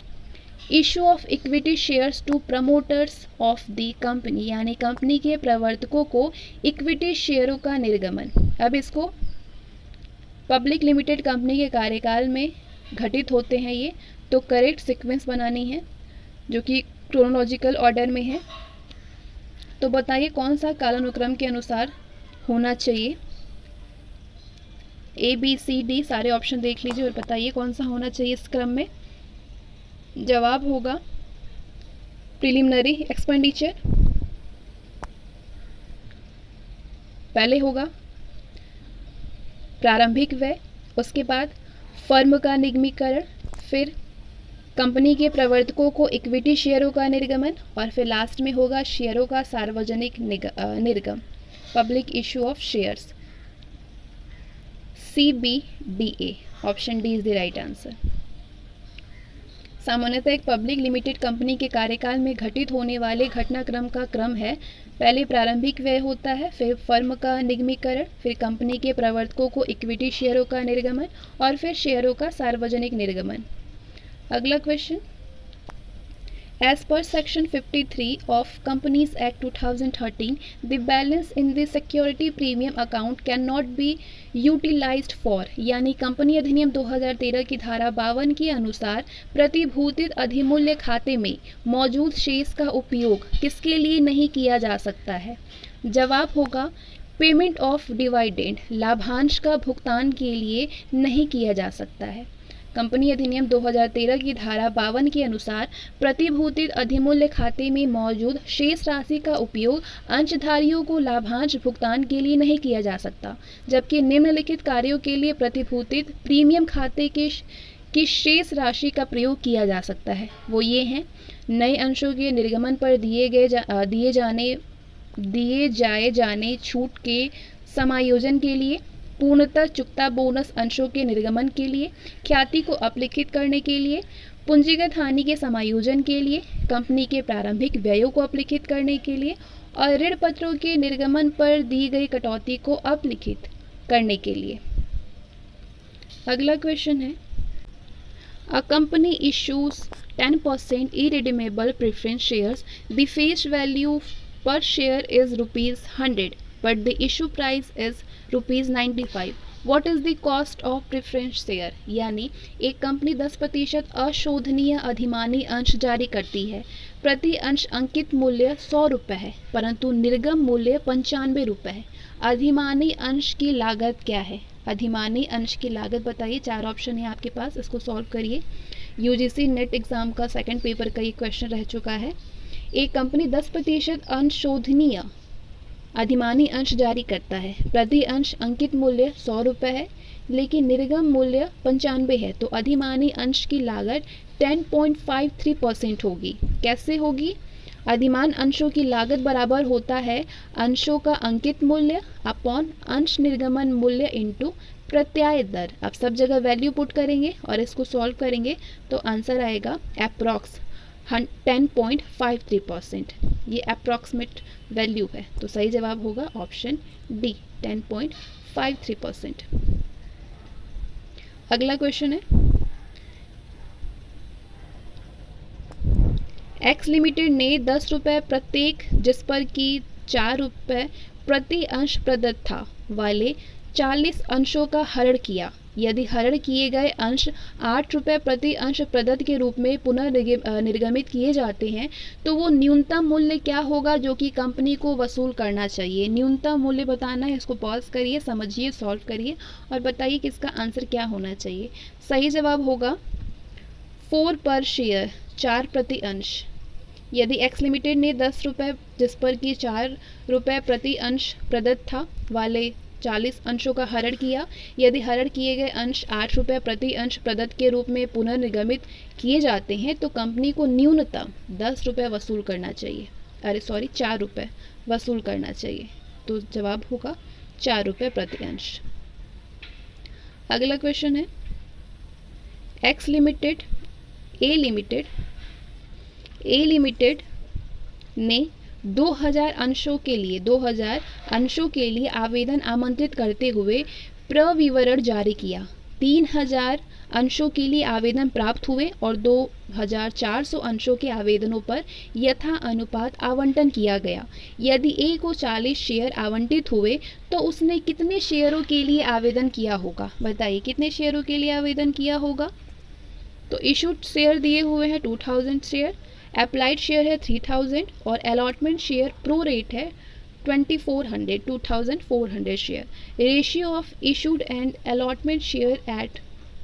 issue of equity shares to promoters of the company यानी कंपनी के प्रवर्तकों को इक्विटी शेयरों का निर्गमन। अब इसको पब्लिक लिमिटेड कंपनी के कार्यकाल में घटित होते हैं ये, तो करेक्ट सीक्वेंस बनानी है जो कि क्रोनोलॉजिकल ऑर्डर में है। तो बताइए कौन सा कालानुक्रम के अनुसार होना चाहिए? ABCD सारे ऑप्शन देख लीजिए और बताइए कौन सा होना चाहिए इस क्रम में। जवाब होगा प्रिलिमिनरी एक्सपेंडिचर, पहले होगा प्रारंभिक व्यय, उसके बाद फर्म का निगमीकरण, फिर कंपनी के प्रवर्तकों को इक्विटी शेयरों का निर्गमन और फिर लास्ट में होगा शेयरों का सार्वजनिक निर्गम, public issue of shares. CBDA option D is the right answer. सामान्यतः एक पब्लिक लिमिटेड कंपनी के कार्यकाल में घटित होने वाले घटनाक्रम का क्रम है: पहले प्रारंभिक व्यय होता है, फिर फर्म का निगमीकरण, फिर कंपनी के प्रवर्तकों को इक्विटी शेयरों का निर्गमन और फिर शेयरों का सार्वजनिक निर्गमन। अगला question, As per Section 53 of Companies Act 2013, the balance in the security premium account cannot be utilized for। यानी कंपनी अधिनियम 2013 की धारा 52 के अनुसार प्रतिभूतित अधिमूल्य खाते में मौजूद शेष का उपयोग किसके लिए नहीं किया जा सकता है? जवाब होगा पेमेंट ऑफ डिविडेंड, लाभांश का भुगतान के लिए नहीं किया जा सकता है। कंपनी अधिनियम 2013 की धारा 52 के अनुसार प्रतिभूतित अधिमूल्य खाते में मौजूद शेष राशि का उपयोग अंशधारियों को लाभांश भुगतान के लिए नहीं किया जा सकता, जबकि निम्नलिखित कार्यों के लिए प्रतिभूतित प्रीमियम खाते की शेष राशि का प्रयोग किया जा सकता है। वो ये हैं: नए अंशों के निर्गमन पर दिए जाने छूट के समायोजन के लिए, पूर्णतः चुकता बोनस अंशों के निर्गमन के लिए, ख्याति को अपलिखित करने के लिए, पूंजीगत हानि के समायोजन के लिए, कंपनी के प्रारंभिक व्ययों को अपलिखित करने के लिए और ऋण पत्रों के निर्गमन पर दी गई कटौती को अपलिखित करने के लिए। अगला क्वेश्चन है, a company issues 10% irredeemable preference shares, the face value per share is ₹100, but the issue price is ₹95। What is the cost of preference share, यानी एक कंपनी 10% अशोधनीय अधिमानी अंश जारी करती है। प्रति अंश अंकित मूल्य ₹100 है, परंतु निर्गम मूल्य ₹95 है। अधिमानी अंश की लागत क्या है? अधिमानी अंश की लागत बताइए। 4 ऑप्शन है आपके पास, इसको सॉल्व करिए। यूजीसी नेट एग्जाम का सेकंड पेपर का ये क्वेश्चन रह चुका है। एक कंपनी 10% अंशोधनीय अधिमानी अंश जारी करता है। प्रति अंश अंकित मूल्य ₹100 है, लेकिन निर्गम मूल्य 95 है, तो अधिमानी अंश की लागत 10.53% होगी। कैसे होगी? अधिमान अंशों की लागत बराबर होता है अंशों का अंकित मूल्य अपॉन अंश निर्गमन मूल्य इंटू प्रत्याय दर। आप सब जगह वैल्यू पुट करेंगे और इसको सॉल्व करेंगे तो आंसर आएगा अप्रॉक्स 10.53%। ये अप्रॉक्सीमेट वैल्यू है, तो सही जवाब होगा ऑप्शन डी 10.53%। अगला क्वेश्चन है, एक्स लिमिटेड ने ₹10 प्रत्येक जिस पर कि ₹4 प्रति अंश प्रदत्त था वाले 40 अंशों का हरण किया। यदि हरण किए गए अंश ₹8 प्रति अंश प्रदत्त के रूप में पुनः निर्गमित किए जाते हैं तो वो न्यूनतम मूल्य क्या होगा जो कि कंपनी को वसूल करना चाहिए? न्यूनतम मूल्य बताना है। इसको पॉज करिए, समझिए, सॉल्व करिए और बताइए कि इसका आंसर क्या होना चाहिए। सही जवाब होगा 4 पर शेयर, 4 प्रति अंश। यदि एक्स लिमिटेड ने ₹10 जिस पर कि ₹4 प्रति अंश प्रदत्त था वाले 40 अंशों का हरण किया। यदि हरण किए गए अंश ₹8 प्रति अंश प्रदत्त के रूप में पुनर्निगमित किए जाते हैं तो कंपनी को न्यूनतम ₹10 वसूल करना चाहिए। ₹4 वसूल करना चाहिए। तो जवाब होगा ₹4 प्रति अंश। अगला क्वेश्चन है, ए लिमिटेड ने 2000 अंशों के लिए आवेदन आमंत्रित करते हुए प्रविवरण जारी किया। 3000 अंशों के लिए आवेदन प्राप्त हुए और 2400 अंशों के आवेदनों पर यथा अनुपात आवंटन किया गया। यदि ए को 40 शेयर आवंटित हुए तो उसने कितने शेयरों के लिए आवेदन किया होगा? बताइए कितने शेयरों के लिए आवेदन किया होगा? तो इशूड शेयर दिए हुए हैं 2000 शेयर, अप्लाइड शेयर है 3000 और अलॉटमेंट शेयर प्रो रेट है 2400 शेयर। Ratio of issued and allotment share at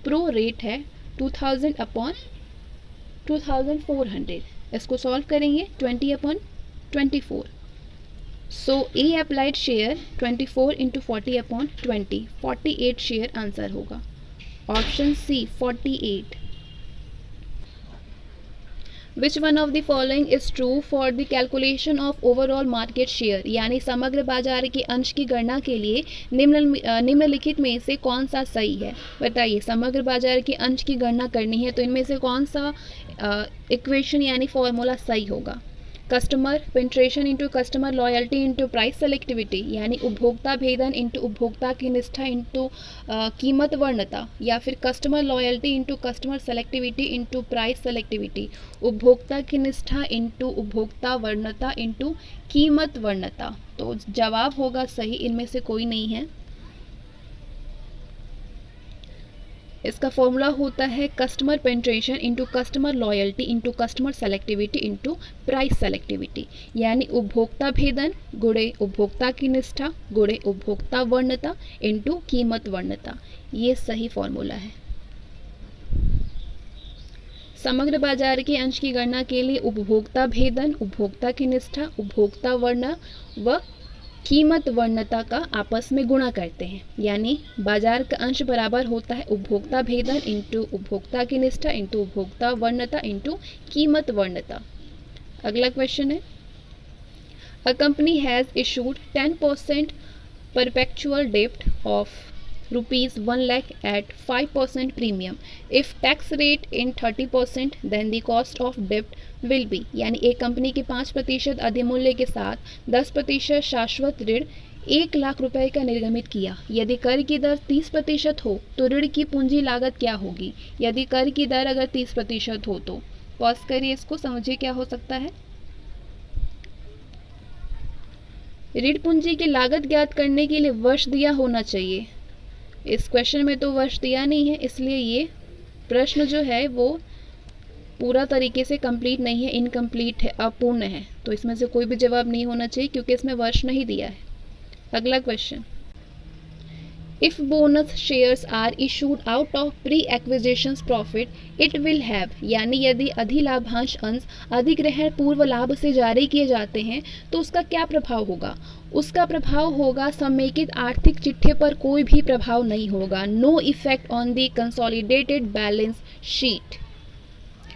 pro rate है 2000/2400। इसको सॉल्व करेंगे 20/24। So A applied share 24 × 40/20, 48 share answer होगा। Option C 48। Which one of the following is true for the calculation of overall market share? यानी समग्र बाजार के अंश की गणना के लिए निम्नलिखित में से कौन सा सही है? बताइए, समग्र बाजार के अंश की गणना करनी है तो इनमें से कौन सा इक्वेशन यानी फॉर्मूला सही होगा? Customer penetration into customer loyalty into price selectivity, यानी उपभोक्ता भेदन इंटू उपभोक्ता की निष्ठा इंटू कीमत वर्णता, या फिर customer loyalty into customer selectivity into price selectivity, उपभोक्ता की निष्ठा इंटू उपभोक्ता वर्णता इंटू कीमत वर्णता। तो जवाब होगा सही, इनमें से कोई नहीं है। इसका फॉर्मूला होता है customer penetration into customer loyalty into customer selectivity into price selectivity, यानी उपभोक्ता भेदन गुणे उपभोक्ता की निष्ठा गुणे उपभोक्ता वर्णता इंटू कीमत वर्णता। ये सही फॉर्मूला है। समग्र बाजार के अंश की गणना के लिए उपभोक्ता भेदन, उपभोक्ता की निष्ठा, उपभोक्ता वर्ण व कीमत वर्णता का आपस में गुणा करते हैं, यानी बाजार का अंश बराबर होता है उपभोक्ता भेदन इंटू उपभोक्ता की निष्ठा इंटू उपभोक्ता वर्णता इंटू कीमत वर्णता। अगला क्वेश्चन है, a company has issued 10% perpetual डेब्ट of ₹1 lakh at 5% premium. If tax rate in 30%, then the cost of debt will be, यानी एक कंपनी के 5% अधिमूल्य के साथ 10% शाश्वत ऋण 1 लाख रुपए का निर्गमित किया। यदि कर की दर 30% हो तो ऋण की पूंजी लागत क्या होगी? यदि कर की दर अगर 30% हो तो पॉज करिए, इसको समझिए क्या हो सकता है। ऋण पूंजी की लागत ज्ञात करने के लिए वर्ष दिया होना चाहिए। इस क्वेश्चन में तो वर्ष दिया नहीं है, इसलिए ये प्रश्न जो है वो पूरा तरीके से कंप्लीट नहीं है, इनकम्प्लीट है, अपूर्ण है। तो इसमें से कोई भी जवाब नहीं होना चाहिए क्योंकि इसमें वर्ष नहीं दिया है। अगला question, if bonus shares are issued out of pre acquisition profit it will have, यानी यदि अधिलाभांश अंश अधिग्रहण पूर्व लाभ से जारी किए जाते हैं तो उसका क्या प्रभाव होगा? उसका प्रभाव होगा समेकित आर्थिक चिट्ठे पर कोई भी प्रभाव नहीं होगा। No effect on the consolidated balance sheet.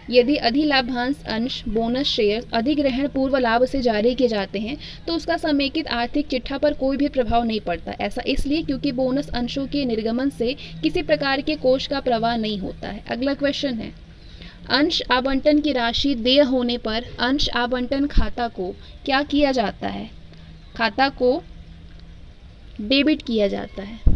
यदि अधिलाभांश अंश बोनस शेयर अधिग्रहण पूर्व लाभ से जारी किए जाते हैं तो उसका समेकित आर्थिक चिट्ठा पर कोई भी प्रभाव नहीं पड़ता। ऐसा इसलिए क्योंकि बोनस अंशों के निर्गमन से किसी प्रकार के कोष का प्रवाह नहीं होता है। अगला क्वेश्चन है, अंश आवंटन की राशि देय होने पर अंश आवंटन खाता को क्या किया जाता है? खाता को डेबिट किया जाता है।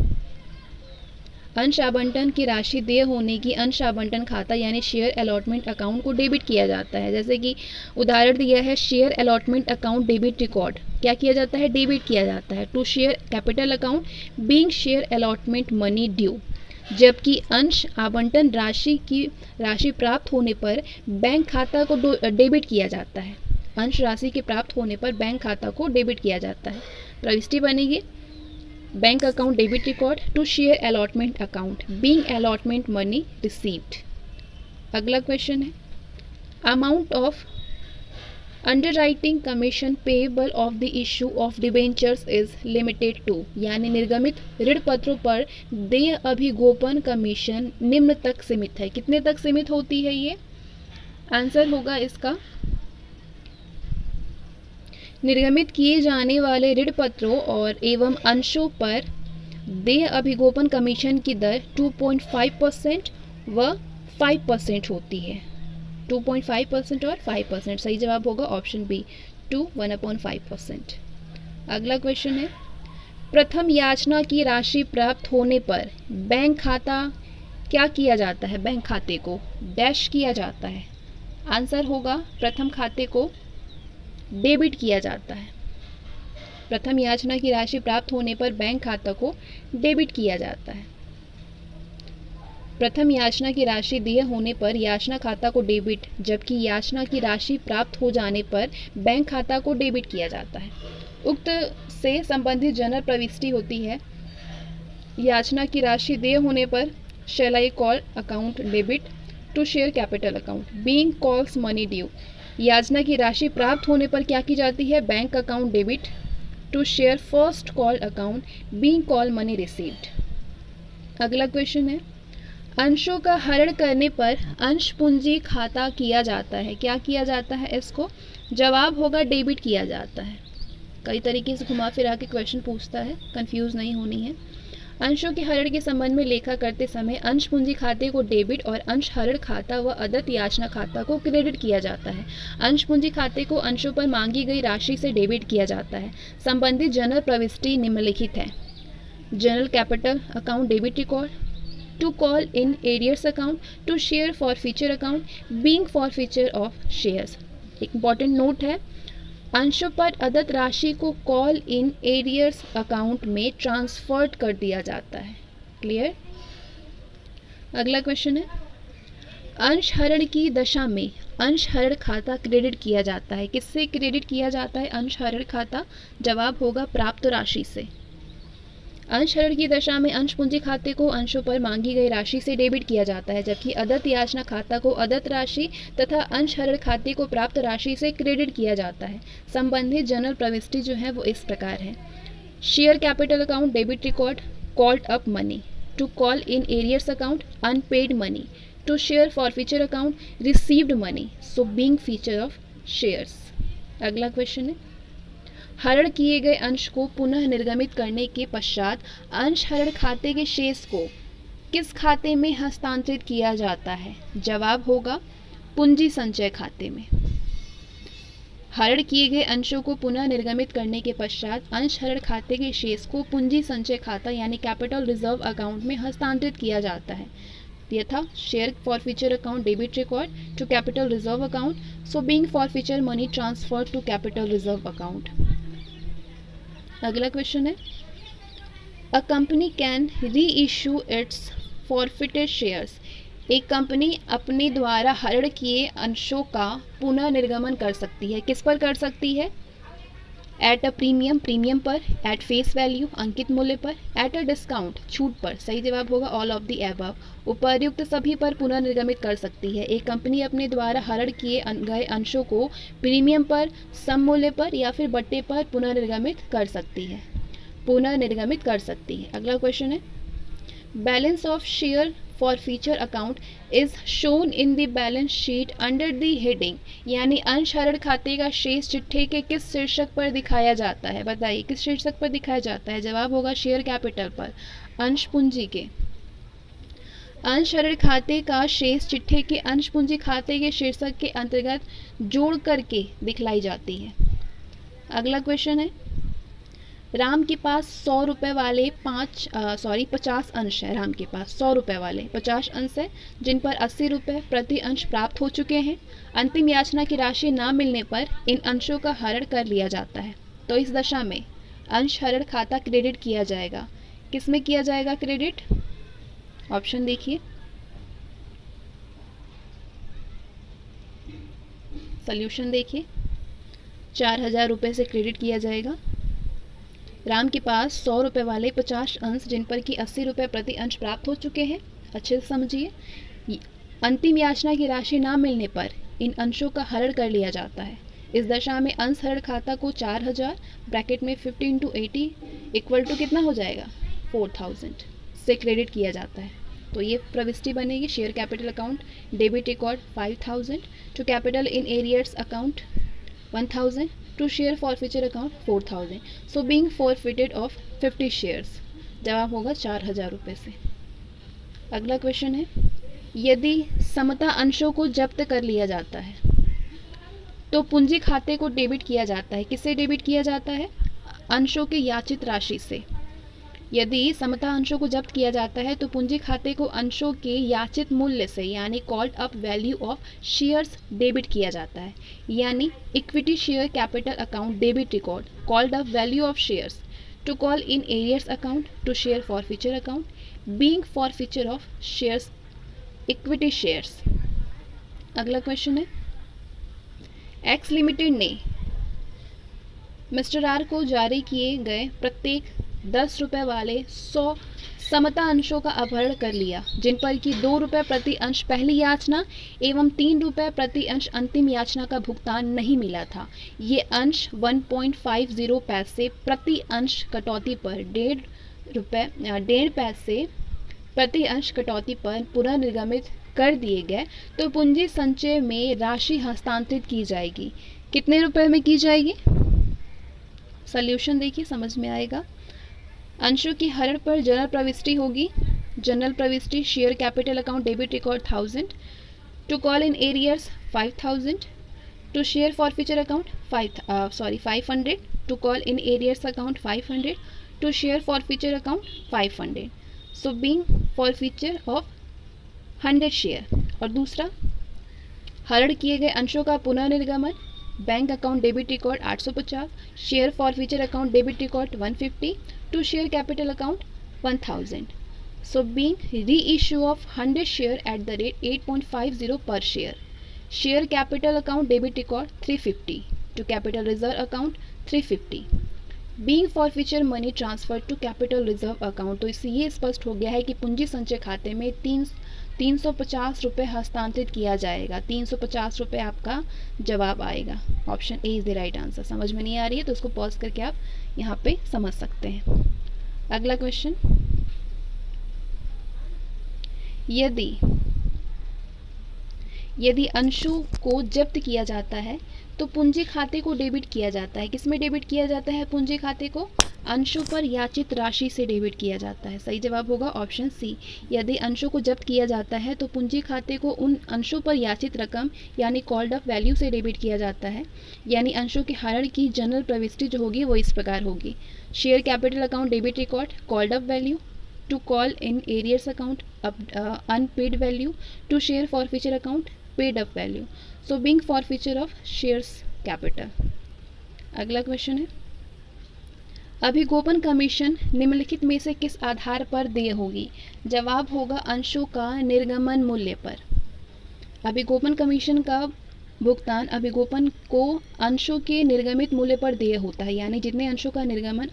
अंश आवंटन की राशि देय होने की अंश आवंटन खाता यानी शेयर अलॉटमेंट अकाउंट को डेबिट किया जाता है। जैसे कि उदाहरण दिया है, share allotment account debit record क्या किया जाता है? डेबिट किया जाता है to share capital account being share allotment money due. जबकि अंश आवंटन राशि प्राप्त होने पर बैंक खाता को डेबिट किया जाता है। अंश राशि के प्राप्त होने पर बैंक खाता को डेबिट किया जाता है। प्रविष्टि बनेगी bank account debit record to share allotment account being allotment money received. अगला क्वेश्चन है, amount of underwriting commission payable of the issue of debentures is limited to, यानी निर्गमित ऋण पत्रों पर देय अभिगोपन कमीशन निम्न तक सीमित है। कितने तक सीमित होती है ये? आंसर होगा इसका, निर्गमित किए जाने वाले ऋण पत्रों और एवं अंशों पर देय अभिगोपन कमीशन की दर 2.5% व 5% होती है। 2.5% और 5%। सही जवाब होगा ऑप्शन बी 1/5%। अगला क्वेश्चन है, प्रथम याचना की राशि प्राप्त होने पर बैंक खाता क्या किया जाता है? बैंक खाते को डैश किया जाता है। आंसर होगा प्रथम खाते को डेबिट किया जाता है। प्रथम याचना की राशि प्राप्त होने पर बैंक खाता को डेबिट किया जाता है। प्रथम याचना की राशि दिए होने पर याचना खाता को डेबिट, जबकि याचना की राशि प्राप्त हो जाने पर बैंक खाता को डेबिट किया जाता है। उक्त से संबंधित जनरल प्रविष्टि होती है, याचना की राशि दिए होने पर shall I call account debit to share capital account being calls money due. याचना की राशि प्राप्त होने पर क्या की जाती है? Bank account debit to share first call account being call money received. अगला क्वेश्चन है, अंशों का हरण करने पर अंश पूंजी खाता किया जाता है। क्या किया जाता है इसको? जवाब होगा डेबिट किया जाता है। कई तरीके से घुमा फिरा के क्वेश्चन पूछता है, कंफ्यूज नहीं होनी है। अंशों के हरण के संबंध में लेखा करते समय अंश पूंजी खाते को डेबिट और अंश हरण खाता व अदत्त याचना खाता को क्रेडिट किया जाता है। अंश पूंजी खाते को अंशों पर मांगी गई राशि से डेबिट किया जाता है। संबंधित जनरल प्रविष्टि निम्नलिखित है, journal capital account debit record to call in arrears account to share forfeiture account being forfeiture of shares. एक इंपॉर्टेंट नोट है, अंशों पर अदत्त राशि को कॉल इन एरियर्स अकाउंट में ट्रांसफर्ड कर दिया जाता है। क्लियर? अगला क्वेश्चन है, अंश हरण की दशा में अंश हरण खाता क्रेडिट किया जाता है। किससे क्रेडिट किया जाता है अंश हरण खाता? जवाब होगा प्राप्त राशि से। अंश हरण की दशा में अंश पूंजी खाते को अंशों पर मांगी गई राशि से डेबिट किया जाता है, जबकि अदत्त याचना खाता को अदत्त राशि तथा अंश हरण खाते को प्राप्त राशि से क्रेडिट किया जाता है। संबंधित जनरल प्रविष्टि जो है वो इस प्रकार है, share capital account debit record called up money to call in arrears account unpaid money to share forfeiture account received money so being forfeiture of shares. अगला क्वेश्चन है, हरण किए गए अंश को पुनः निर्गमित करने के पश्चात अंश हरण खाते के शेष को किस खाते में हस्तांतरित किया जाता है? जवाब होगा पूंजी संचय खाते में। हरण किए गए अंशों को पुनः निर्गमित करने के पश्चात अंश हरण खाते के शेष को पूंजी संचय खाता यानी कैपिटल रिजर्व अकाउंट में हस्तांतरित किया जाता है। यथा share forfeiture account debit record to capital reserve account so being forfeiture money transfer to capital reserve account. अगला क्वेश्चन है, a company can reissue its forfeited shares. एक company अपने द्वारा हरण किए अंशों का पुनर्निर्गमन कर सकती है। किस पर कर सकती है? एट अ प्रीमियम, प्रीमियम पर, एट फेस वैल्यू, अंकित मूल्य पर, एट अ डिस्काउंट, छूट पर। सही जवाब होगा ऑल ऑफ द एबव। उपर्युक्त सभी पर पुनर्निर्गमित कर सकती है। एक कंपनी अपने द्वारा हरण किए गए अंशों को प्रीमियम पर, सम मूल्य पर या फिर बट्टे पर पुनर्निर्गमित कर सकती है, पुनर्निर्गमित कर सकती है। अगला क्वेश्चन है, balance of share forfeiture account is shown in the balance sheet under the heading. यानी अंश हरण खाते का शेष चिट्ठे के किस शीर्षक पर दिखाया जाता है? बताइए किस शीर्षक पर दिखाया जाता है? जवाब होगा शेयर कैपिटल पर, अंश पूंजी के। अंश हरण खाते का शेष चिट्ठे के अंश पूंजी खाते के शीर्षक के अंतर्गत जोड़ करके दिखलाई जाती है। अगला क्वेश्चन है, राम के पास 100 रुपये वाले 50 अंश है। राम के पास 100 रुपये वाले 50 अंश है, जिन पर 80 रुपये प्रति अंश प्राप्त हो चुके हैं। अंतिम याचना की राशि ना मिलने पर इन अंशों का हरण कर लिया जाता है। तो इस दशा में अंश हरण खाता क्रेडिट किया जाएगा। किस में किया जाएगा क्रेडिट? ऑप्शन देखिए, सॉल्यूशन देखिए। 4000 रुपये से क्रेडिट किया जाएगा। राम के पास 100 रुपये वाले 50 अंश, जिन पर कि 80 रुपये प्रति अंश प्राप्त हो चुके हैं। अच्छे से समझिए। अंतिम याचना की राशि ना मिलने पर इन अंशों का हरण कर लिया जाता है। इस दशा में अंश हरण खाता को 4000 ब्रैकेट में 50 इंटू 80 इक्वल टू कितना हो जाएगा? 4000 से क्रेडिट किया जाता है। तो ये प्रविष्टि बनेगी। Share capital account debit record 5000, to capital in arrears account 1000, to share forfeiture account 4000, so being forfeited of 50 shares. जवाब होगा 4000 रुपये से। अगला क्वेश्चन है, यदि समता अंशों को जब्त कर लिया जाता है तो पूंजी खाते को डेबिट किया जाता है। किससे डेबिट किया जाता है? अंशों की याचित राशि से। यदि समता अंशों को जब्त किया जाता है तो पूंजी खाते को अंशों के याचित मूल्य से यानी called up value of shares debit किया जाता है। यानी equity share capital account debit record called up value of shares to call in arrears account to share forfeiture account being forfeiture of shares equity shares. अगला question है, X limited ने mister R को जारी किए गए प्रत्येक 10 रुपये वाले 100 समता अंशों का अपहरण कर लिया, जिन पर कि 2 रुपये प्रति अंश पहली याचना एवं 3 रुपये प्रति अंश अंतिम याचना का भुगतान नहीं मिला था। ये अंश 1.50 पैसे प्रति अंश कटौती पर 1.5 पैसे प्रति अंश कटौती पर पुनर्निर्गमित कर दिए गए तो पूंजी संचय में राशि हस्तांतरित की जाएगी। कितने रुपए में की जाएगी? सॉल्यूशन देखिए, समझ में आएगा। अंशों की हरण पर जनरल प्रविष्टि होगी। जनरल प्रविष्टि share capital account debit record 1000, to call in arrears 5000, to share forfeiture account 500, to call in arrears account 500, to share forfeiture account 500, so being forfeiture of 100 share. और दूसरा, हरण किए गए अंशों का पुनर्निर्गमन bank account debit record 850, share forfeiture account debit record 150, to share capital account 1000, so being re issue of 100 share at the rate 8.50 पर share. Share capital account debit record 350, to capital reserve account 350, being forfeiture money transfer to capital reserve account. तो इससे ये स्पष्ट हो गया है कि पूंजी संचय खाते में 350 रुपये हस्तांतरित किया जाएगा। 350 रुपये आपका जवाब आएगा। Option A is the right answer. समझ में नहीं आ रही है तो उसको पॉज करके आप यहाँ पे समझ सकते हैं। अगला क्वेश्चन, यदि अंशों को जब्त किया जाता है तो पूंजी खाते को डेबिट किया जाता है। किसमें डेबिट किया जाता है? पूंजी खाते को अंशों पर याचित राशि से डेबिट किया जाता है। सही जवाब होगा ऑप्शन सी। यदि अंशों को जब्त किया जाता है तो पूंजी खाते को उन अंशों पर याचित रकम यानी कॉल्ड अप वैल्यू से डेबिट किया जाता है। यानी अंशों के हरण की जनरल प्रविष्टि जो होगी वो इस प्रकार होगी। Share capital account debit record called up value, to call in arrears account unpaid value, to share forfeiture account paid up value, so being forfeiture of shares capital. अगला क्वेश्चन है, अभिगोपन कमीशन निम्नलिखित में से किस आधार पर देय होगी? जवाब होगा अंशों का निर्गमन मूल्य पर। अभिगोपन कमीशन का भुगतान अभिगोपन को अंशों के निर्गमित मूल्य पर देय होता है, यानी जितने अंशों का निर्गमन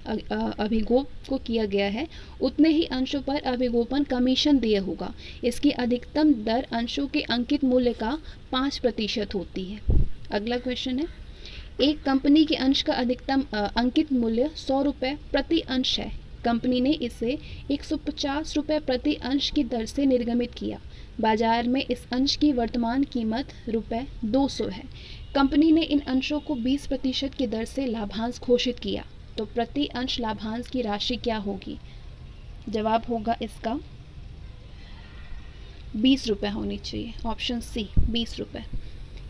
अभिगोप को किया गया है उतने ही अंशों पर अभिगोपन कमीशन देय होगा। इसकी अधिकतम दर अंशों के अंकित मूल्य का 5% होती है। अगला क्वेश्चन है, एक कंपनी के अंश का अधिकतम अंकित मूल्य 100 रुपये प्रति अंश है। कंपनी ने इसे 150 रुपये प्रति अंश की दर से निर्गमित किया। बाजार में इस अंश की वर्तमान कीमत रुपये 200 है। कंपनी ने इन अंशों को 20% की दर से लाभांश घोषित किया, तो प्रति अंश लाभांश की राशि क्या होगी? जवाब होगा इसका 20 रुपये होनी चाहिए। ऑप्शन सी 20 रुपये।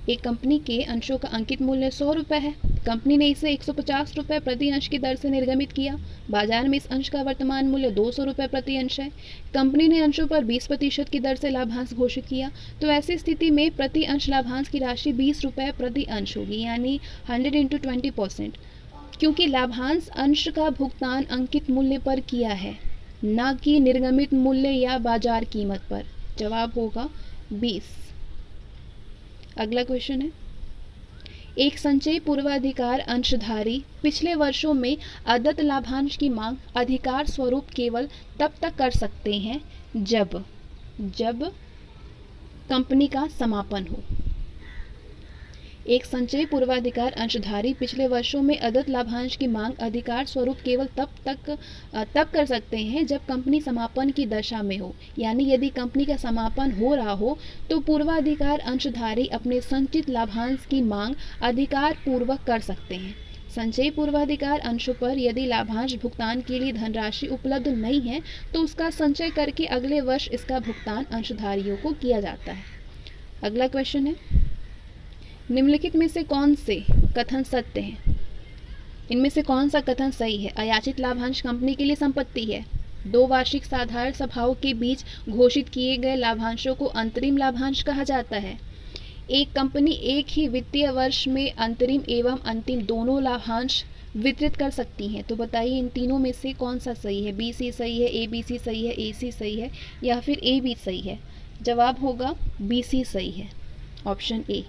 एक कंपनी के अंशों का अंकित मूल्य 100 रुपये है। कंपनी ने इसे 150 रुपये प्रति अंश की दर से निर्गमित किया। बाजार में इस अंश का वर्तमान मूल्य 200 रुपये प्रति अंश है। कंपनी ने अंशों पर 20% की दर से लाभांश घोषित किया, तो ऐसी स्थिति में प्रति अंश लाभांश की राशि 20 रुपये प्रति अंश होगी, यानी 100 × 20%। क्योंकि लाभांश अंश का भुगतान अंकित मूल्य पर किया है, न कि निर्गमित मूल्य या बाजार कीमत पर। जवाब होगा 20। अगला क्वेश्चन है, एक संचयी पूर्वाधिकार अंशधारी पिछले वर्षों में अदत्त लाभांश की मांग अधिकार स्वरूप केवल तब तक कर सकते हैं जब कंपनी का समापन हो। एक संचयी पूर्वाधिकार अंशधारी पिछले वर्षों में अदत्त लाभांश की मांग अधिकार स्वरूप केवल तब कर सकते हैं जब कंपनी समापन की दशा में हो, यानी यदि कंपनी का समापन हो रहा हो तो पूर्वाधिकार अंशधारी अपने संचित लाभांश की मांग अधिकार पूर्वक कर सकते हैं। संचयी पूर्वाधिकार अंशों पर यदि लाभांश भुगतान के लिए धनराशि उपलब्ध नहीं है तो उसका संचय करके अगले वर्ष इसका भुगतान अंशधारियों को किया जाता है। अगला क्वेश्चन है, निम्नलिखित में से कौन से कथन सत्य हैं? इनमें से कौन सा कथन सही है? अयाचित लाभांश कंपनी के लिए संपत्ति है। 2 वार्षिक साधारण सभाओं के बीच घोषित किए गए लाभांशों को अंतरिम लाभांश कहा जाता है। एक कंपनी एक ही वित्तीय वर्ष में अंतरिम एवं अंतिम दोनों लाभांश वितरित कर सकती हैं। तो बताइए इन तीनों में से कौन सा सही है? BC सही है, ABC सही है, AC सही है या फिर AB सही है? जवाब होगा BC सही है, ऑप्शन ए।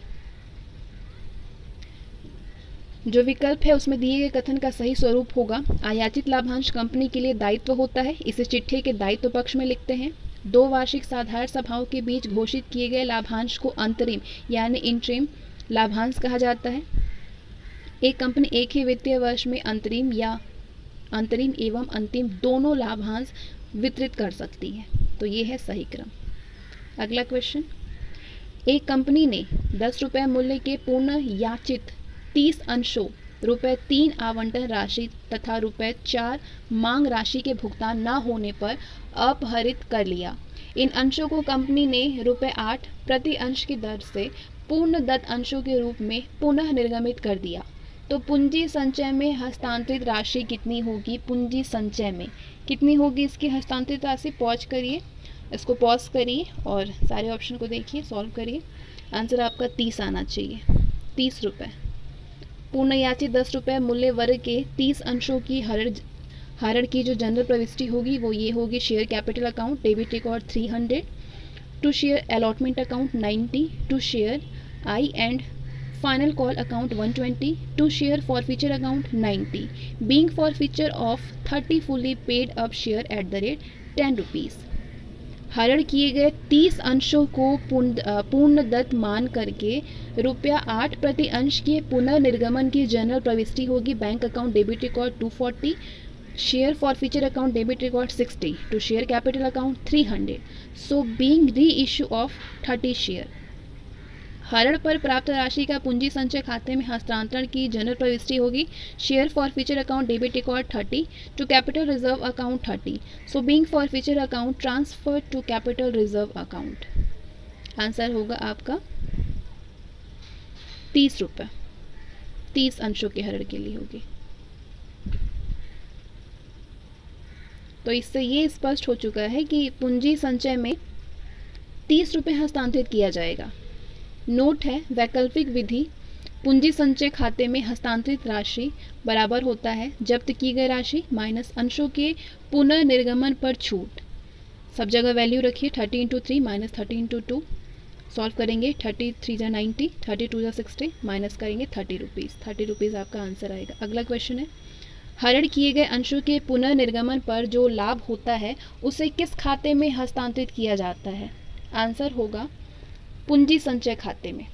जो विकल्प है उसमें दिए गए कथन का सही स्वरूप होगा, आयातित लाभांश कंपनी के लिए दायित्व होता है, इसे चिट्ठे के दायित्व पक्ष में लिखते हैं। 2 वार्षिक साधारण सभाओं के बीच घोषित किए गए लाभांश को अंतरिम यानी इंटरिम लाभांश कहा जाता है। एक कंपनी एक ही वित्तीय वर्ष में अंतरिम एवं अंतिम दोनों लाभांश वितरित कर सकती है। तो ये है सही क्रम। अगला क्वेश्चन, एक कंपनी ने 10 रुपये मूल्य के पूर्ण याचित 30 अंशों ₹3 आवंटन राशि तथा ₹4 मांग राशि के भुगतान न होने पर अपहरित कर लिया। इन अंशों को कंपनी ने ₹8 प्रति अंश की दर से पूर्ण दत्त अंशों के रूप में पुनः निर्गमित कर दिया। तो पूंजी संचय में हस्तांतरित राशि कितनी होगी? पूंजी संचय में कितनी होगी इसकी हस्तांतरित राशि? इसको पॉज करिए और सारे ऑप्शन को देखिए, सॉल्व करिए। आंसर आपका 30 आना चाहिए, 30 रुपये। पूर्ण याचित 10 रुपये मूल्य वर्ग के 30 अंशों की हरण की जो जनरल प्रविष्टि होगी वो ये होगी: share capital account debit record 300, to share allotment account 90, to share I and final call account 120, to share forfeiture account 90, being forfeiture of 30 fully paid up share at the rate 10 rupees. हरण किए गए 30 अंशों को पूर्ण दत्त मान करके ₹8 प्रति अंश के पुनर्निर्गमन की जनरल प्रविष्टि होगी: bank account debit record 240, share forfeiture account debit record 60, to share capital account 300, so being reissue of 30 share. हरण पर प्राप्त राशि का पूंजी संचय खाते में हस्तांतरण की जनरल प्रविष्टि होगी: share forfeiture account debit record 30, to capital reserve account 30, so being forfeiture account transfer to capital reserve account. Answer होगा आपका 30 रुपये, 30 अंशों के हरण के लिए होगी। तो इससे ये स्पष्ट हो चुका है कि पूंजी संचय में 30 रुपये हस्तांतरित किया जाएगा। नोट है, वैकल्पिक विधि पूंजी संचय खाते में हस्तांतरित राशि बराबर होता है जब्त की गई राशि माइनस अंशों के पुनर्निर्गमन पर छूट। सब जगह वैल्यू रखिए 30 इंटू 3 माइनस 30 इंटू 2। सॉल्व करेंगे 30 × 90, 32 × 60 माइनस करेंगे 30 रुपीज़। 30 रुपीज़ आपका आंसर आएगा। अगला क्वेश्चन है, हरण किए गए अंशों के पुनर्निर्गमन पर जो लाभ होता है उसे किस खाते में हस्तांतरित किया जाता है? आंसर होगा पूंजी संचय खाते में।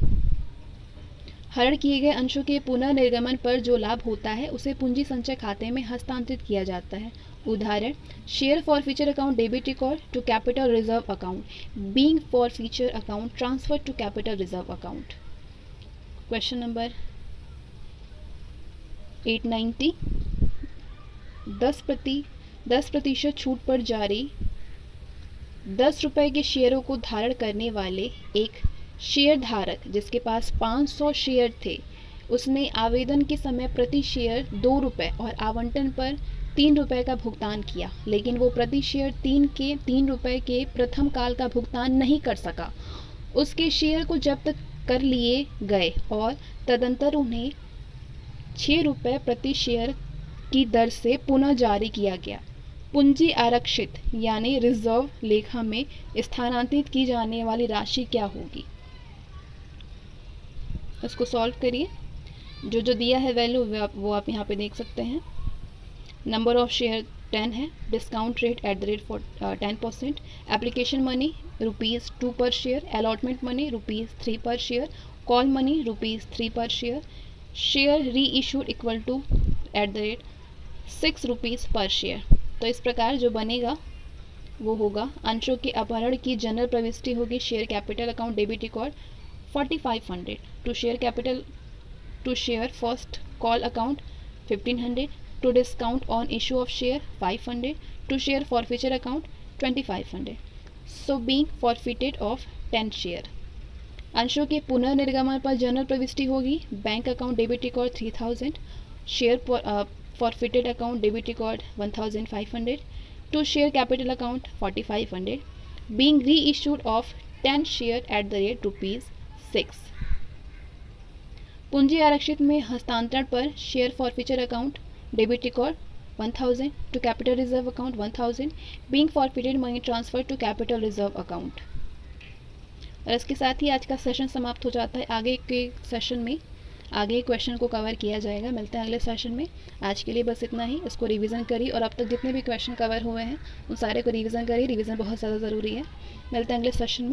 हरण किए गए अंशों के पुनर्निर्गमन पर जो लाभ होता है उसे पूंजी संचय खाते में हस्तांतरित किया जाता है। उदाहरण, share forfeiture account debit record to capital reserve account, being forfeiture account transfer to capital reserve account. Question number 890, 10% छूट पर जारी 10 रुपये के शेयरों को धारण करने वाले एक शेयर धारक जिसके पास 500 शेयर थे, उसने आवेदन के समय प्रति शेयर 2 रुपये और आवंटन पर 3 रुपये का भुगतान किया, लेकिन वो प्रति शेयर 3 रुपये के प्रथम काल का भुगतान नहीं कर सका। उसके शेयर को जब्त कर लिए गए और तदंतर उन्हें 6 रुपये प्रति शेयर की दर से पुनः जारी किया गया। पूंजी आरक्षित यानी रिजर्व लेखा में स्थानांतरित की जाने वाली राशि क्या होगी? इसको सॉल्व करिए। जो दिया है वैल्यू वो आप यहाँ पे देख सकते हैं। नंबर ऑफ शेयर 10 है, डिस्काउंट रेट @10%, एप्लीकेशन मनी ₹2 पर शेयर, अलॉटमेंट मनी ₹3 पर शेयर, कॉल मनी ₹3 पर शेयर, शेयर री इशूड इक्वल टू ₹6 पर शेयर। तो इस प्रकार जो बनेगा वो होगा, अंशों के अपहरण की जनरल प्रविष्टि होगी share capital account debit record 4500, to share capital to share first call account 1500, to discount on issue of share 500, to share forfeiture account 2500, so being forfeited of 10 share. अंशों के पुनर्निर्गमन पर जनरल प्रविष्टि होगी bank account debit record 3000, share forfeited account debit record 1500, to share capital account 4500, being reissued of 10 share ₹6। पूंजी आरक्षित में हस्तांतरण पर share forfeiture account debit record 1000, to capital reserve account 1000, being forfeited money transfer to capital reserve account. और इसके साथ ही आज का सेशन समाप्त हो जाता है। आगे के सेशन में आगे क्वेश्चन को कवर किया जाएगा। मिलते हैं अगले सेशन में। आज के लिए बस इतना ही। इसको रिवीजन करिए और अब तक जितने भी क्वेश्चन कवर हुए हैं उन सारे को रिवीजन करिए। रिवीजन बहुत ज़्यादा ज़रूरी है। मिलते हैं अगले सेशन में।